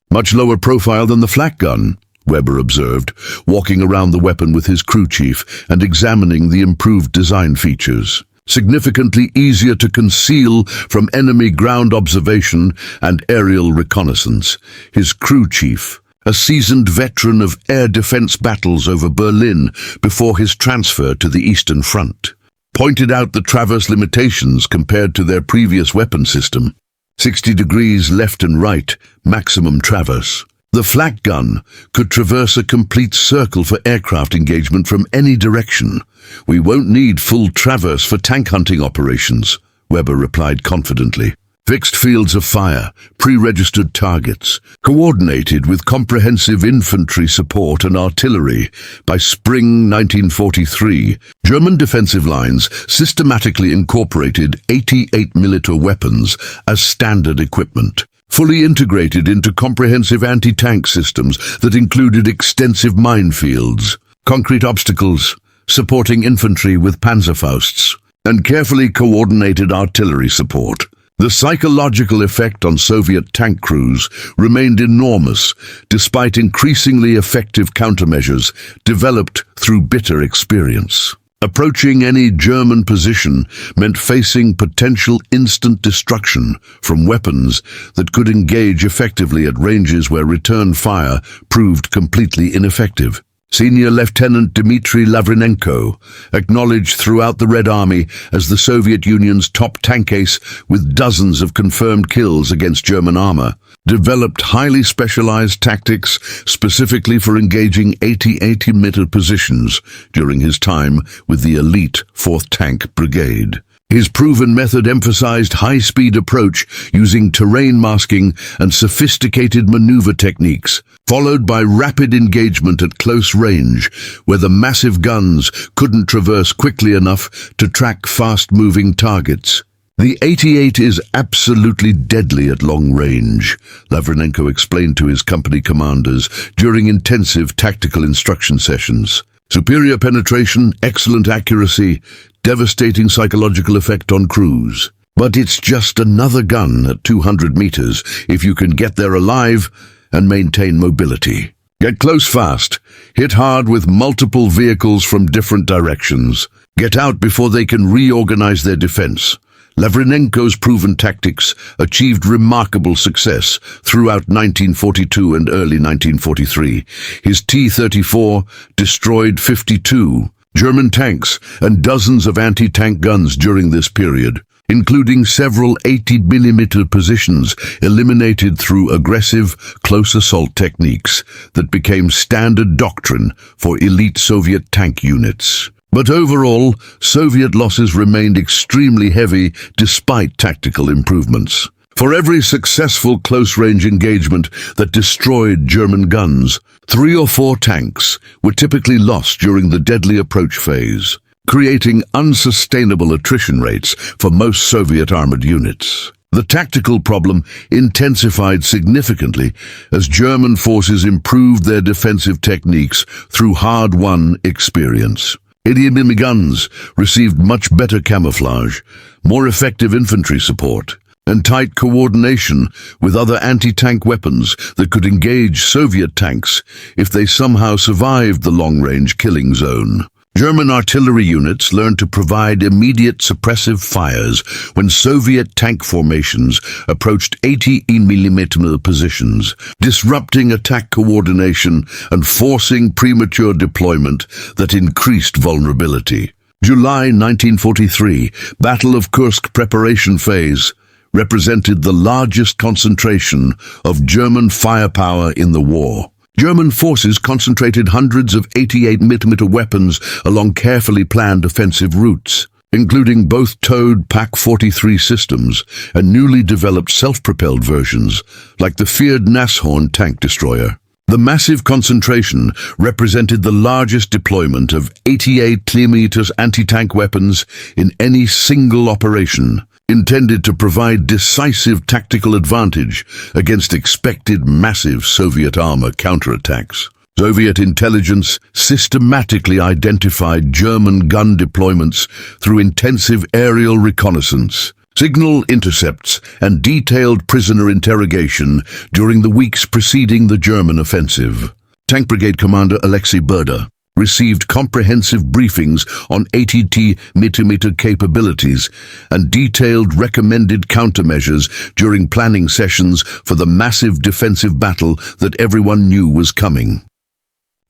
Much lower profile than the Flak gun, Weber observed, walking around the weapon with his crew chief and examining the improved design features. Significantly easier to conceal from enemy ground observation and aerial reconnaissance. His crew chief, a seasoned veteran of air defense battles over Berlin before his transfer to the Eastern Front, pointed out the traverse limitations compared to their previous weapon system. 60 degrees left and right, maximum traverse. The Flak gun could traverse a complete circle for aircraft engagement from any direction. We won't need full traverse for tank hunting operations, Weber replied confidently. Fixed fields of fire, pre-registered targets, coordinated with comprehensive infantry support and artillery. By spring 1943, German defensive lines systematically incorporated 88mm weapons as standard equipment, fully integrated into comprehensive anti-tank systems that included extensive minefields, concrete obstacles, supporting infantry with Panzerfausts, and carefully coordinated artillery support. The psychological effect on Soviet tank crews remained enormous, despite increasingly effective countermeasures developed through bitter experience. Approaching any German position meant facing potential instant destruction from weapons that could engage effectively at ranges where return fire proved completely ineffective. Senior Lieutenant Dmitry Lavrinenko, acknowledged throughout the Red Army as the Soviet Union's top tank ace with dozens of confirmed kills against German armor, developed highly specialized tactics specifically for engaging 88mm positions during his time with the elite 4th Tank Brigade. His proven method emphasized high-speed approach using terrain masking and sophisticated maneuver techniques, followed by rapid engagement at close range, where the massive guns couldn't traverse quickly enough to track fast-moving targets. The 88 is absolutely deadly at long range, Lavrinenko explained to his company commanders during intensive tactical instruction sessions. Superior penetration, excellent accuracy, devastating psychological effect on crews. But it's just another gun at 200 meters if you can get there alive and maintain mobility. Get close fast, hit hard with multiple vehicles from different directions. Get out before they can reorganize their defense. Lavrinenko's proven tactics achieved remarkable success throughout 1942 and early 1943. His T-34 destroyed 52 German tanks and dozens of anti-tank guns during this period, including several 80mm positions eliminated through aggressive, close assault techniques that became standard doctrine for elite Soviet tank units. But overall, Soviet losses remained extremely heavy despite tactical improvements. For every successful close-range engagement that destroyed German guns, 3 or 4 tanks were typically lost during the deadly approach phase, creating unsustainable attrition rates for most Soviet armored units. The tactical problem intensified significantly as German forces improved their defensive techniques through hard-won experience. 88mm guns received much better camouflage, more effective infantry support, and tight coordination with other anti-tank weapons that could engage Soviet tanks if they somehow survived the long-range killing zone. German artillery units learned to provide immediate suppressive fires when Soviet tank formations approached 80mm positions, disrupting attack coordination and forcing premature deployment that increased vulnerability. July 1943, Battle of Kursk preparation phase, represented the largest concentration of German firepower in the war. German forces concentrated hundreds of 88mm weapons along carefully planned offensive routes, including both towed Pak-43 systems and newly developed self-propelled versions, like the feared Nashorn tank destroyer. The massive concentration represented the largest deployment of 88mm anti-tank weapons in any single operation, intended to provide decisive tactical advantage against expected massive Soviet armor counterattacks. Soviet intelligence systematically identified German gun deployments through intensive aerial reconnaissance, signal intercepts, and detailed prisoner interrogation during the weeks preceding the German offensive. Tank Brigade Commander Alexei Burda received comprehensive briefings on 88mm capabilities and detailed recommended countermeasures during planning sessions for the massive defensive battle that everyone knew was coming.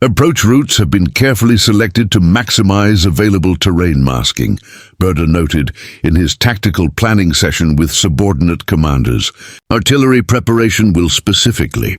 Approach routes have been carefully selected to maximize available terrain masking, Burda noted in his tactical planning session with subordinate commanders. Artillery preparation will specifically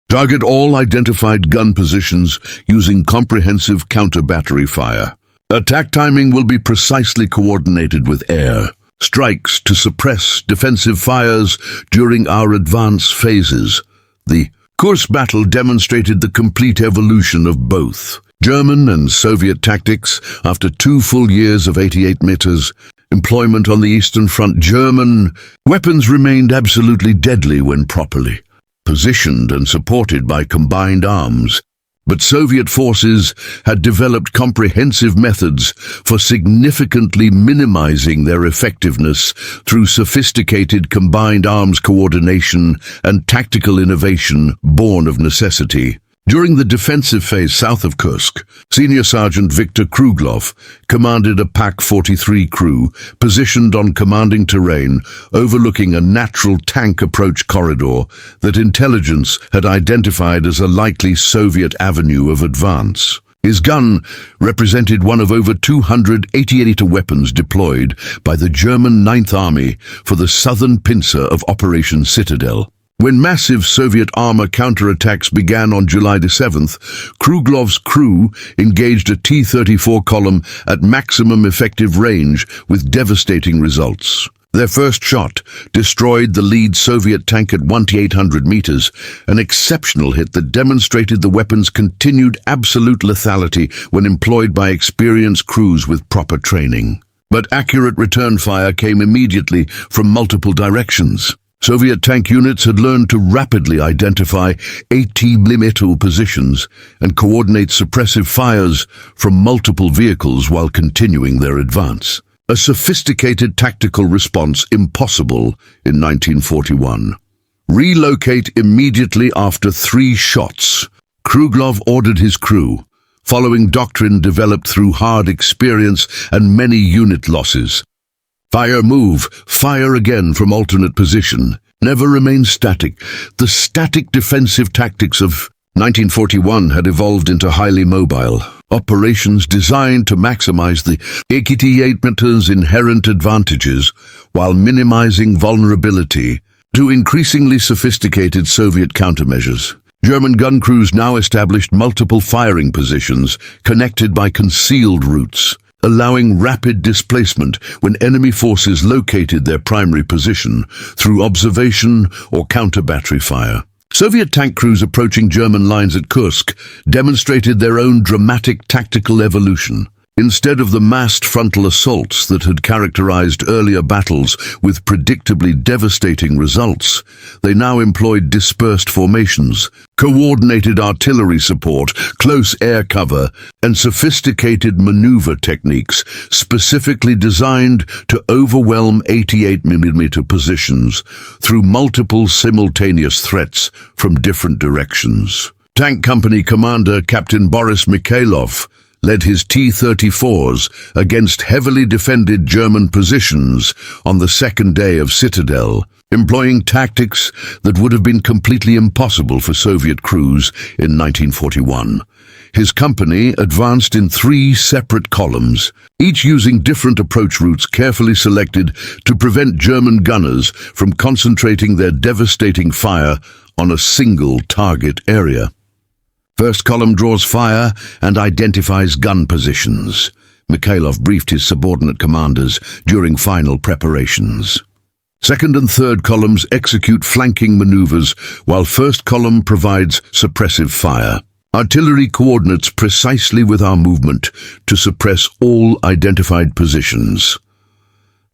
target all identified gun positions using comprehensive counter-battery fire. Attack timing will be precisely coordinated with air strikes to suppress defensive fires during our advance phases. The Kursk battle demonstrated the complete evolution of both German and Soviet tactics. After 2 full years of 88mm employment on the Eastern Front, German weapons remained absolutely deadly when properly positioned and supported by combined arms. But Soviet forces had developed comprehensive methods for significantly minimizing their effectiveness through sophisticated combined arms coordination and tactical innovation born of necessity. During the defensive phase south of Kursk, Senior Sergeant Viktor Kruglov commanded a PaK-43 crew positioned on commanding terrain overlooking a natural tank approach corridor that intelligence had identified as a likely Soviet avenue of advance. His gun represented one of over 200 88mm weapons deployed by the German Ninth Army for the southern pincer of Operation Citadel. When massive Soviet armor counterattacks began on July 7th, Kruglov's crew engaged a T-34 column at maximum effective range with devastating results. Their first shot destroyed the lead Soviet tank at 1,800 meters, an exceptional hit that demonstrated the weapon's continued absolute lethality when employed by experienced crews with proper training. But accurate return fire came immediately from multiple directions. Soviet tank units had learned to rapidly identify 80mm positions and coordinate suppressive fires from multiple vehicles while continuing their advance. A sophisticated tactical response impossible in 1941. Relocate immediately after 3 shots, Kruglov ordered his crew, following doctrine developed through hard experience and many unit losses. Fire, move, fire again from alternate position. Never remain static. The static defensive tactics of 1941 had evolved into highly mobile operations designed to maximize the 88mm's inherent advantages while minimizing vulnerability to increasingly sophisticated Soviet countermeasures. German gun crews now established multiple firing positions connected by concealed routes, allowing rapid displacement when enemy forces located their primary position through observation or counter-battery fire. Soviet tank crews approaching German lines at Kursk demonstrated their own dramatic tactical evolution. Instead of the massed frontal assaults that had characterized earlier battles with predictably devastating results, they now employed dispersed formations, coordinated artillery support, close air cover, and sophisticated maneuver techniques specifically designed to overwhelm 88mm positions through multiple simultaneous threats from different directions. Tank Company Commander Captain Boris Mikhailov led his T-34s against heavily defended German positions on the second day of Citadel, employing tactics that would have been completely impossible for Soviet crews in 1941. His company advanced in 3 separate columns, each using different approach routes carefully selected to prevent German gunners from concentrating their devastating fire on a single target area. First column draws fire and identifies gun positions. Mikhailov briefed his subordinate commanders during final preparations. Second and third columns execute flanking maneuvers, while first column provides suppressive fire. Artillery coordinates precisely with our movement to suppress all identified positions.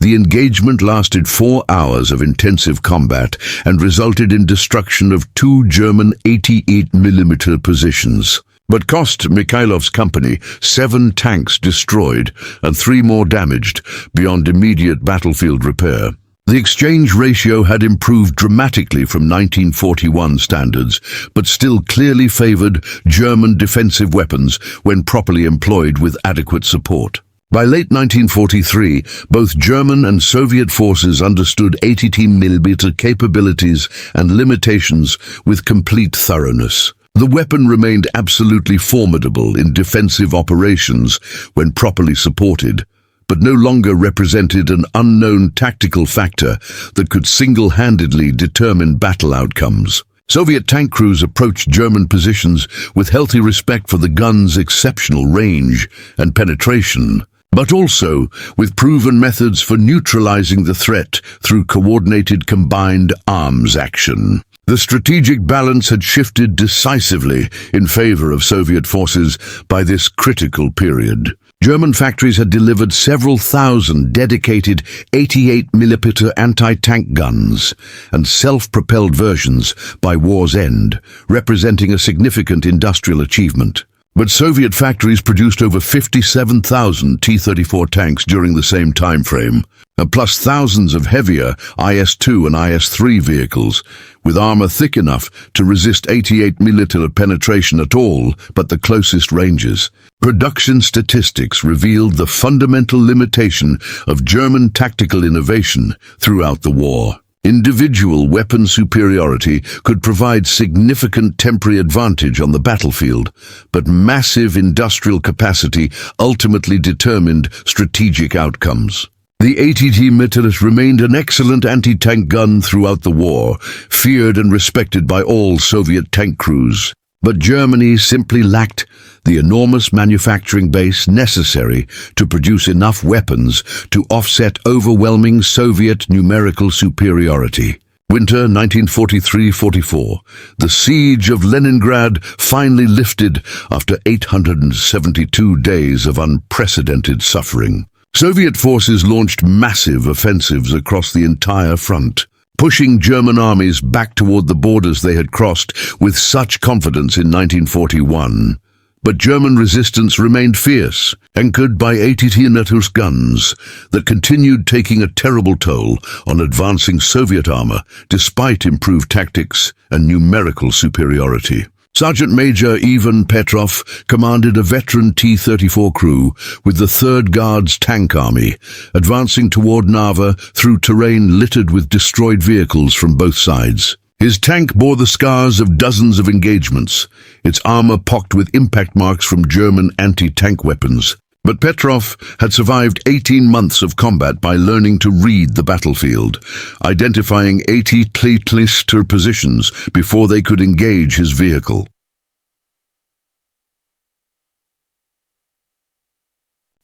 The engagement lasted 4 hours of intensive combat and resulted in destruction of 2 German 88mm positions, but cost Mikhailov's company 7 tanks destroyed and 3 more damaged beyond immediate battlefield repair. The exchange ratio had improved dramatically from 1941 standards, but still clearly favored German defensive weapons when properly employed with adequate support. By late 1943, both German and Soviet forces understood 88mm capabilities and limitations with complete thoroughness. The weapon remained absolutely formidable in defensive operations when properly supported, but no longer represented an unknown tactical factor that could single-handedly determine battle outcomes. Soviet tank crews approached German positions with healthy respect for the gun's exceptional range and penetration, but also with proven methods for neutralizing the threat through coordinated combined arms action. The strategic balance had shifted decisively in favor of Soviet forces by this critical period. German factories had delivered several thousand dedicated 88mm anti-tank guns and self-propelled versions by war's end, representing a significant industrial achievement. But Soviet factories produced over 57,000 T-34 tanks during the same time frame, plus thousands of heavier IS-2 and IS-3 vehicles, with armor thick enough to resist 88mm penetration at all but the closest ranges. Production statistics revealed the fundamental limitation of German tactical innovation throughout the war. Individual weapon superiority could provide significant temporary advantage on the battlefield, but massive industrial capacity ultimately determined strategic outcomes. The 88mm remained an excellent anti-tank gun throughout the war, feared and respected by all Soviet tank crews. But Germany simply lacked the enormous manufacturing base necessary to produce enough weapons to offset overwhelming Soviet numerical superiority. Winter 1943-44. The siege of Leningrad finally lifted after 872 days of unprecedented suffering. Soviet forces launched massive offensives across the entire front, pushing German armies back toward the borders they had crossed with such confidence in 1941. But German resistance remained fierce, anchored by 88mm guns that continued taking a terrible toll on advancing Soviet armor despite improved tactics and numerical superiority. Sergeant Major Ivan Petrov commanded a veteran T-34 crew with the 3rd Guards Tank Army, advancing toward Narva through terrain littered with destroyed vehicles from both sides. His tank bore the scars of dozens of engagements, its armor pocked with impact marks from German anti-tank weapons. But Petrov had survived 18 months of combat by learning to read the battlefield, identifying 88mm positions before they could engage his vehicle.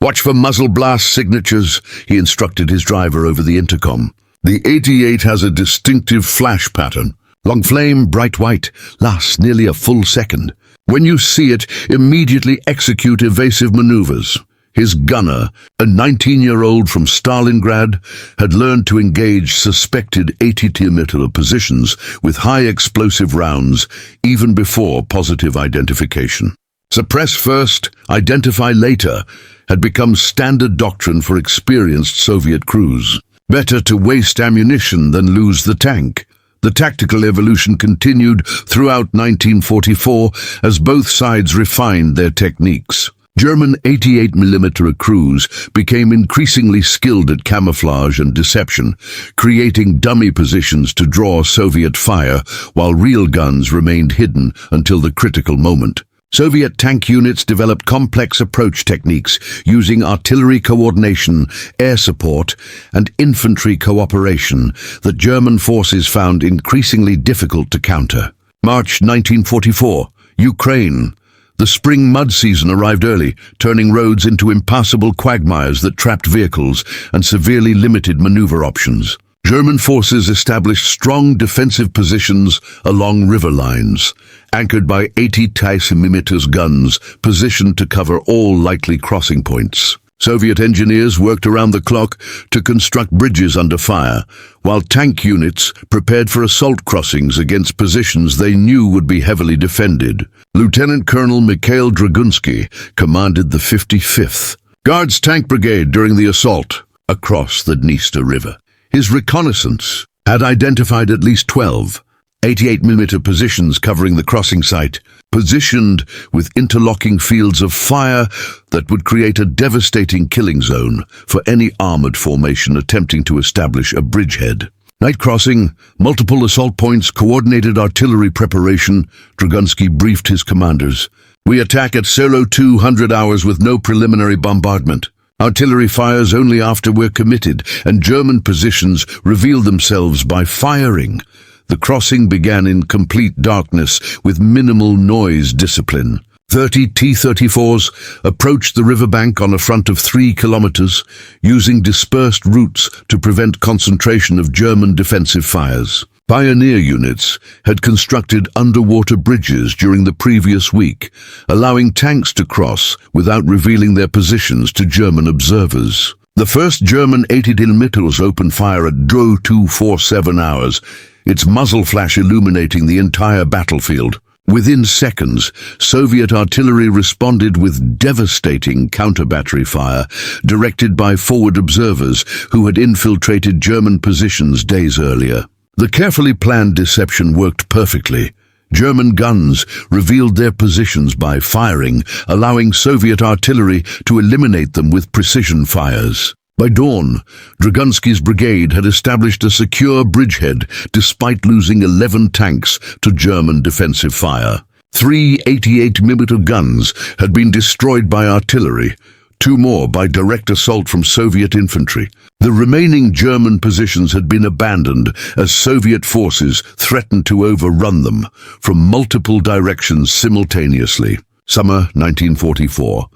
"Watch for muzzle blast signatures," he instructed his driver over the intercom. "The 88 has a distinctive flash pattern. Long flame, bright white, lasts nearly a full second. When you see it, immediately execute evasive maneuvers." His gunner, a 19-year-old from Stalingrad, had learned to engage suspected 88mm positions with high explosive rounds even before positive identification. Suppress first, identify later had become standard doctrine for experienced Soviet crews. Better to waste ammunition than lose the tank. The tactical evolution continued throughout 1944 as both sides refined their techniques. German 88mm crews became increasingly skilled at camouflage and deception, creating dummy positions to draw Soviet fire while real guns remained hidden until the critical moment. Soviet tank units developed complex approach techniques using artillery coordination, air support, and infantry cooperation that German forces found increasingly difficult to counter. March 1944, Ukraine. The spring mud season arrived early, turning roads into impassable quagmires that trapped vehicles and severely limited maneuver options. German forces established strong defensive positions along river lines, anchored by 88mm guns positioned to cover all likely crossing points. Soviet engineers worked around the clock to construct bridges under fire, while tank units prepared for assault crossings against positions they knew would be heavily defended. Lieutenant Colonel Mikhail Dragunsky commanded the 55th Guards Tank Brigade during the assault across the Dniester River. His reconnaissance had identified at least 12 88mm positions covering the crossing site, positioned with interlocking fields of fire that would create a devastating killing zone for any armored formation attempting to establish a bridgehead. Night crossing, multiple assault points, coordinated artillery preparation, Dragunsky briefed his commanders. We attack at 0200 hours with no preliminary bombardment. Artillery fires only after we're committed, and German positions reveal themselves by firing. The crossing began in complete darkness with minimal noise discipline. 30 T-34s approached the riverbank on a front of 3 kilometers, using dispersed routes to prevent concentration of German defensive fires. Pioneer units had constructed underwater bridges during the previous week, allowing tanks to cross without revealing their positions to German observers. The first German 88mm opened fire at 0247 hours, its muzzle flash illuminating the entire battlefield. Within seconds, Soviet artillery responded with devastating counter-battery fire, directed by forward observers who had infiltrated German positions days earlier. The carefully planned deception worked perfectly. German guns revealed their positions by firing, allowing Soviet artillery to eliminate them with precision fires. By dawn, Dragunsky's brigade had established a secure bridgehead despite losing 11 tanks to German defensive fire. 3 88mm guns had been destroyed by artillery, 2 more by direct assault from Soviet infantry. The remaining German positions had been abandoned as Soviet forces threatened to overrun them from multiple directions simultaneously. Summer 1944.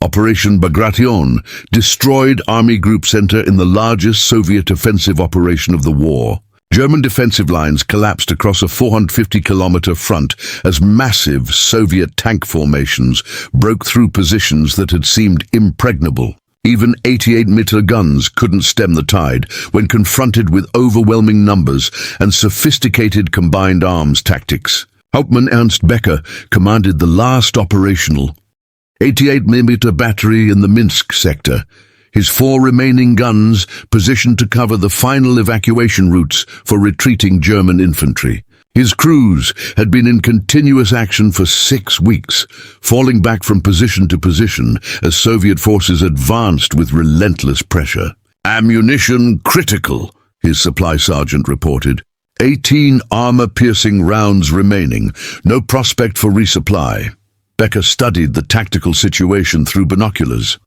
Operation Bagration destroyed Army Group Center in the largest Soviet offensive operation of the war. German defensive lines collapsed across a 450-kilometer front as massive Soviet tank formations broke through positions that had seemed impregnable. Even 88mm guns couldn't stem the tide when confronted with overwhelming numbers and sophisticated combined arms tactics. Hauptmann Ernst Becker commanded the last operational 88mm battery in the Minsk sector, his 4 remaining guns positioned to cover the final evacuation routes for retreating German infantry. His crews had been in continuous action for 6 weeks, falling back from position to position as Soviet forces advanced with relentless pressure. Ammunition critical, his supply sergeant reported. 18 armor-piercing rounds remaining, no prospect for resupply. Becker studied the tactical situation through binoculars.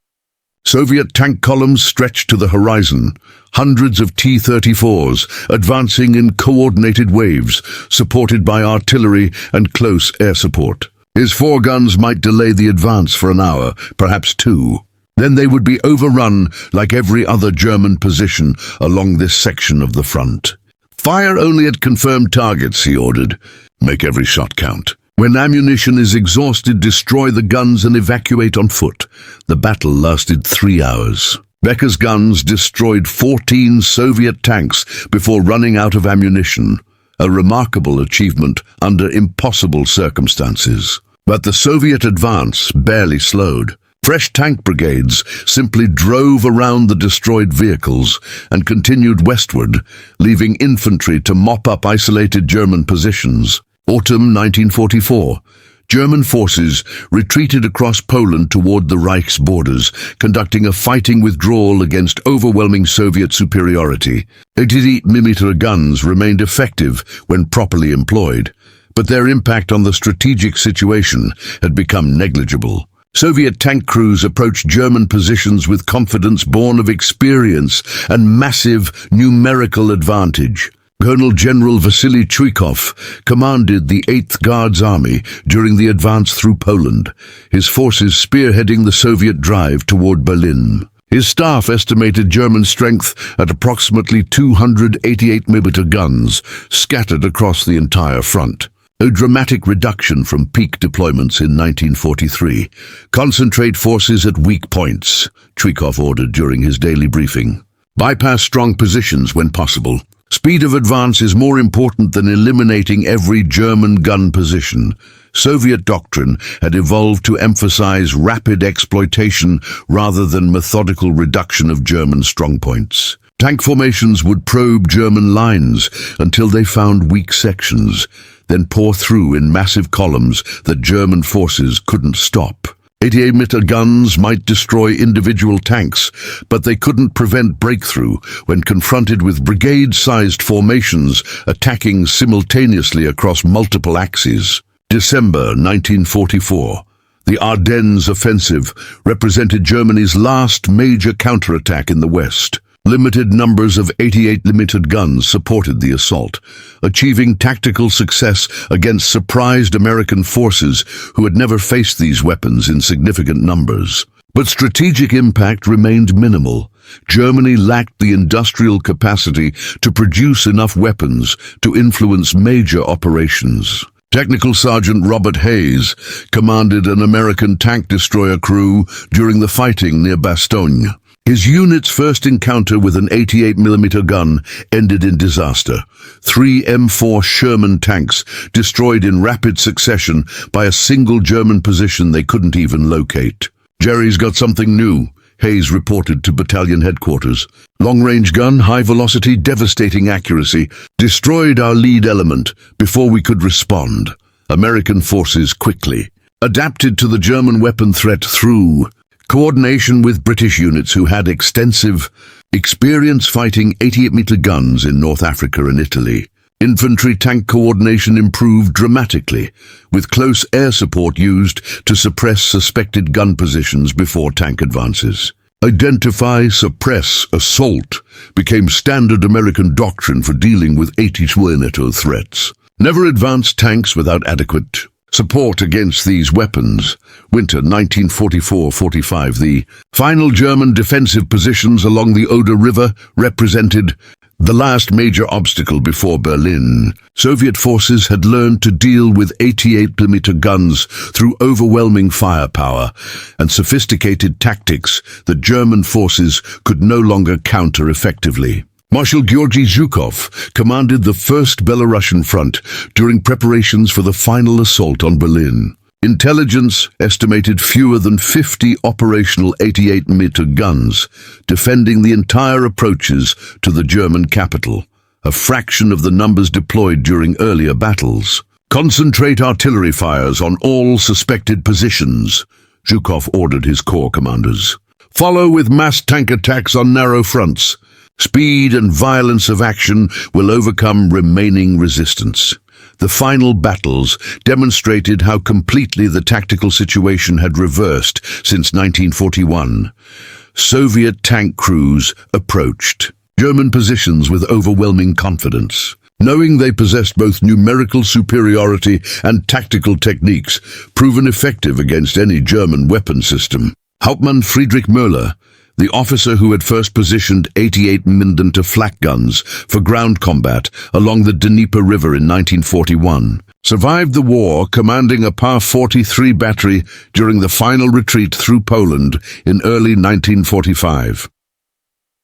Soviet tank columns stretched to the horizon, hundreds of T-34s advancing in coordinated waves, supported by artillery and close air support. His 4 guns might delay the advance for an hour, perhaps 2. Then they would be overrun like every other German position along this section of the front. Fire only at confirmed targets, he ordered. Make every shot count. When ammunition is exhausted, destroy the guns and evacuate on foot. The battle lasted 3 hours. Becker's guns destroyed 14 Soviet tanks before running out of ammunition, a remarkable achievement under impossible circumstances. But the Soviet advance barely slowed. Fresh tank brigades simply drove around the destroyed vehicles and continued westward, leaving infantry to mop up isolated German positions. Autumn 1944. German forces retreated across Poland toward the Reich's borders, conducting a fighting withdrawal against overwhelming Soviet superiority. 88mm guns remained effective when properly employed, but their impact on the strategic situation had become negligible. Soviet tank crews approached German positions with confidence born of experience and massive numerical advantage. Colonel General Vasily Chuikov commanded the 8th Guards Army during the advance through Poland, his forces spearheading the Soviet drive toward Berlin. His staff estimated German strength at approximately 288mm guns scattered across the entire front. A dramatic reduction from peak deployments in 1943. Concentrate forces at weak points, Zhukov ordered during his daily briefing. Bypass strong positions when possible. Speed of advance is more important than eliminating every German gun position. Soviet doctrine had evolved to emphasize rapid exploitation rather than methodical reduction of German strongpoints. Tank formations would probe German lines until they found weak sections, then pour through in massive columns that German forces couldn't stop. 88mm guns might destroy individual tanks, but they couldn't prevent breakthrough when confronted with brigade-sized formations attacking simultaneously across multiple axes. December 1944. The Ardennes offensive represented Germany's last major counterattack in the West. Limited numbers of 88mm guns supported the assault, achieving tactical success against surprised American forces who had never faced these weapons in significant numbers. But strategic impact remained minimal. Germany lacked the industrial capacity to produce enough weapons to influence major operations. Technical Sergeant Robert Hayes commanded an American tank destroyer crew during the fighting near Bastogne. His unit's first encounter with an 88mm gun ended in disaster. 3 M4 Sherman tanks destroyed in rapid succession by a single German position they couldn't even locate. "Jerry's got something new," Hayes reported to battalion headquarters. "Long-range gun, high-velocity, devastating accuracy, destroyed our lead element before we could respond." American forces quickly adapted to the German weapon threat through coordination with British units who had extensive experience fighting 88mm guns in North Africa and Italy. Infantry tank coordination improved dramatically, with close air support used to suppress suspected gun positions before tank advances. Identify, suppress, assault became standard American doctrine for dealing with 88mm threats. Never advance tanks without adequate support against these weapons. Winter 1944-45. The final German defensive positions along the Oder River represented the last major obstacle before Berlin. Soviet forces had learned to deal with 88mm guns through overwhelming firepower and sophisticated tactics that German forces could no longer counter effectively. Marshal Georgy Zhukov commanded the First Belarusian Front during preparations for the final assault on Berlin. Intelligence estimated fewer than 50 operational 88mm guns, defending the entire approaches to the German capital, a fraction of the numbers deployed during earlier battles. "Concentrate artillery fires on all suspected positions," Zhukov ordered his corps commanders. "Follow with mass tank attacks on narrow fronts. Speed and violence of action will overcome remaining resistance." The final battles demonstrated how completely the tactical situation had reversed since 1941. Soviet tank crews approached German positions with overwhelming confidence. Knowing they possessed both numerical superiority and tactical techniques proven effective against any German weapon system. Hauptmann Friedrich Müller, the officer who had first positioned 88mm Flak guns for ground combat along the Dnieper River in 1941, survived the war commanding a Pa-43 battery during the final retreat through Poland in early 1945.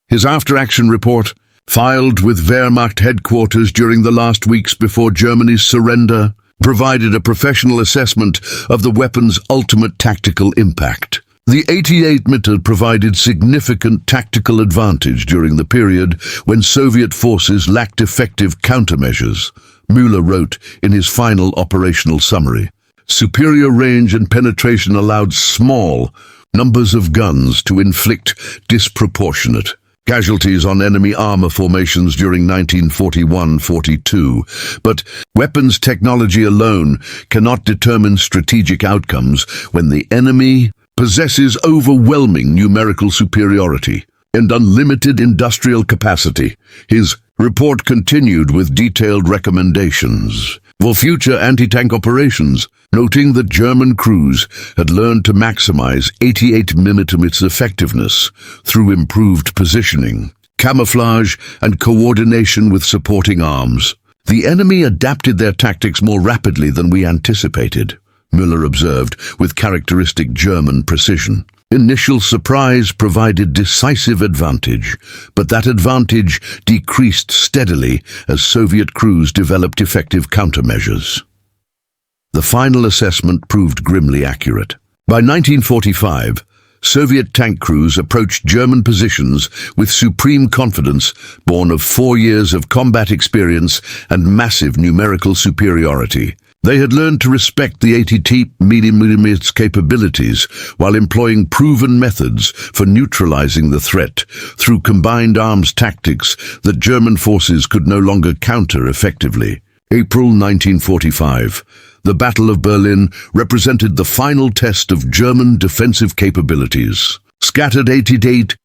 His after-action report, filed with Wehrmacht headquarters during the last weeks before Germany's surrender, provided a professional assessment of the weapon's ultimate tactical impact. The 88mm provided significant tactical advantage during the period when Soviet forces lacked effective countermeasures, Müller wrote in his final operational summary. Superior range and penetration allowed small numbers of guns to inflict disproportionate casualties on enemy armor formations during 1941-42, but weapons technology alone cannot determine strategic outcomes when the enemy possesses overwhelming numerical superiority and unlimited industrial capacity. His Report continued with detailed recommendations for future anti-tank operations, noting that German crews had learned to maximize 88mm effectiveness through improved positioning, camouflage, and coordination with supporting arms. The enemy adapted their tactics more rapidly than we anticipated, Müller observed with characteristic German precision. Initial surprise provided decisive advantage, but that advantage decreased steadily as Soviet crews developed effective countermeasures. The final assessment proved grimly accurate. By 1945, Soviet tank crews approached German positions with supreme confidence born of 4 years of combat experience and massive numerical superiority. They had learned to respect the 88mm capabilities while employing proven methods for neutralizing the threat through combined arms tactics that German forces could no longer counter effectively. April 1945. The Battle of Berlin represented the final test of German defensive capabilities. Scattered 88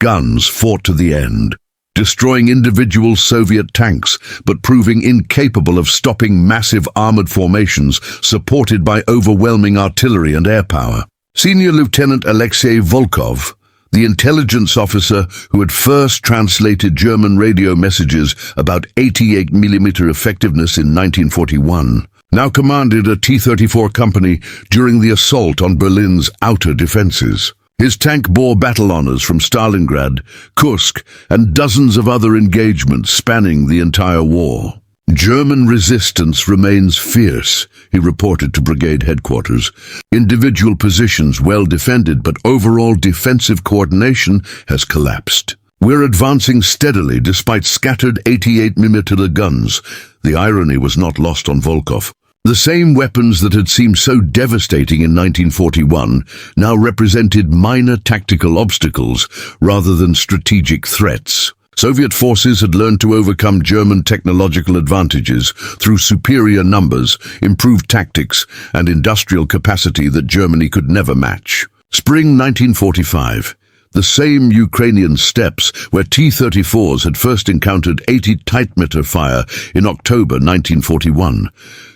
guns fought to the end, destroying individual Soviet tanks, but proving incapable of stopping massive armored formations supported by overwhelming artillery and air power. Senior Lieutenant Alexei Volkov, the intelligence officer who had first translated German radio messages about 88mm effectiveness in 1941, now commanded a T-34 company during the assault on Berlin's outer defenses. His tank bore battle honors from Stalingrad, Kursk, and dozens of other engagements spanning the entire war. German resistance remains fierce, he reported to brigade headquarters. Individual positions well defended, but overall defensive coordination has collapsed. We're advancing steadily despite scattered 88mm guns. The irony was not lost on Volkov. The same weapons that had seemed so devastating in 1941 now represented minor tactical obstacles rather than strategic threats. Soviet forces had learned to overcome German technological advantages through superior numbers, improved tactics, and industrial capacity that Germany could never match. Spring 1945. The same Ukrainian steppes where T-34s had first encountered 80mm fire in October 1941.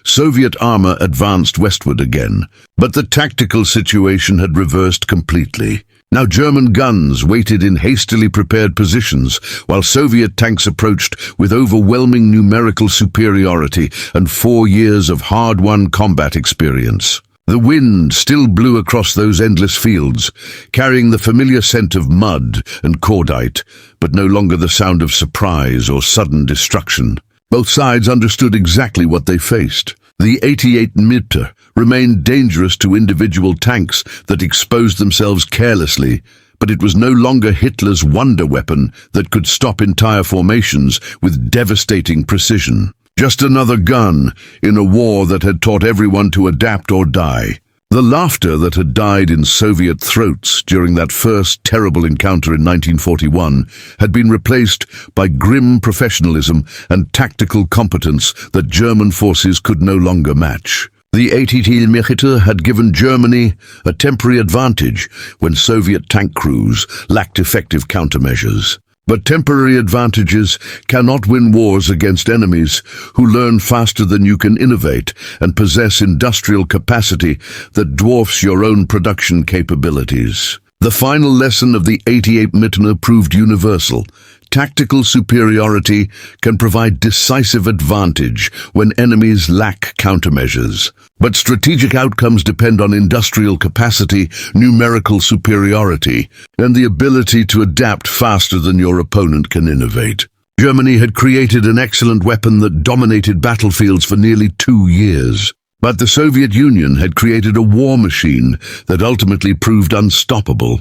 Soviet armor advanced westward again, but the tactical situation had reversed completely. Now German guns waited in hastily prepared positions, while Soviet tanks approached with overwhelming numerical superiority and 4 years of hard-won combat experience. The wind still blew across those endless fields, carrying the familiar scent of mud and cordite, but no longer the sound of surprise or sudden destruction. Both sides understood exactly what they faced. The 88mm remained dangerous to individual tanks that exposed themselves carelessly, but it was no longer Hitler's wonder weapon that could stop entire formations with devastating precision. Just another gun in a war that had taught everyone to adapt or die. The laughter that had died in Soviet throats during that first terrible encounter in 1941 had been replaced by grim professionalism and tactical competence that German forces could no longer match. The 88mm had given Germany a temporary advantage when Soviet tank crews lacked effective countermeasures. But temporary advantages cannot win wars against enemies who learn faster than you can innovate and possess industrial capacity that dwarfs your own production capabilities. The final lesson of the 88mm proved universal. Tactical superiority can provide decisive advantage when enemies lack countermeasures. But strategic outcomes depend on industrial capacity, numerical superiority, and the ability to adapt faster than your opponent can innovate. Germany had created an excellent weapon that dominated battlefields for nearly 2 years. But the Soviet Union had created a war machine that ultimately proved unstoppable.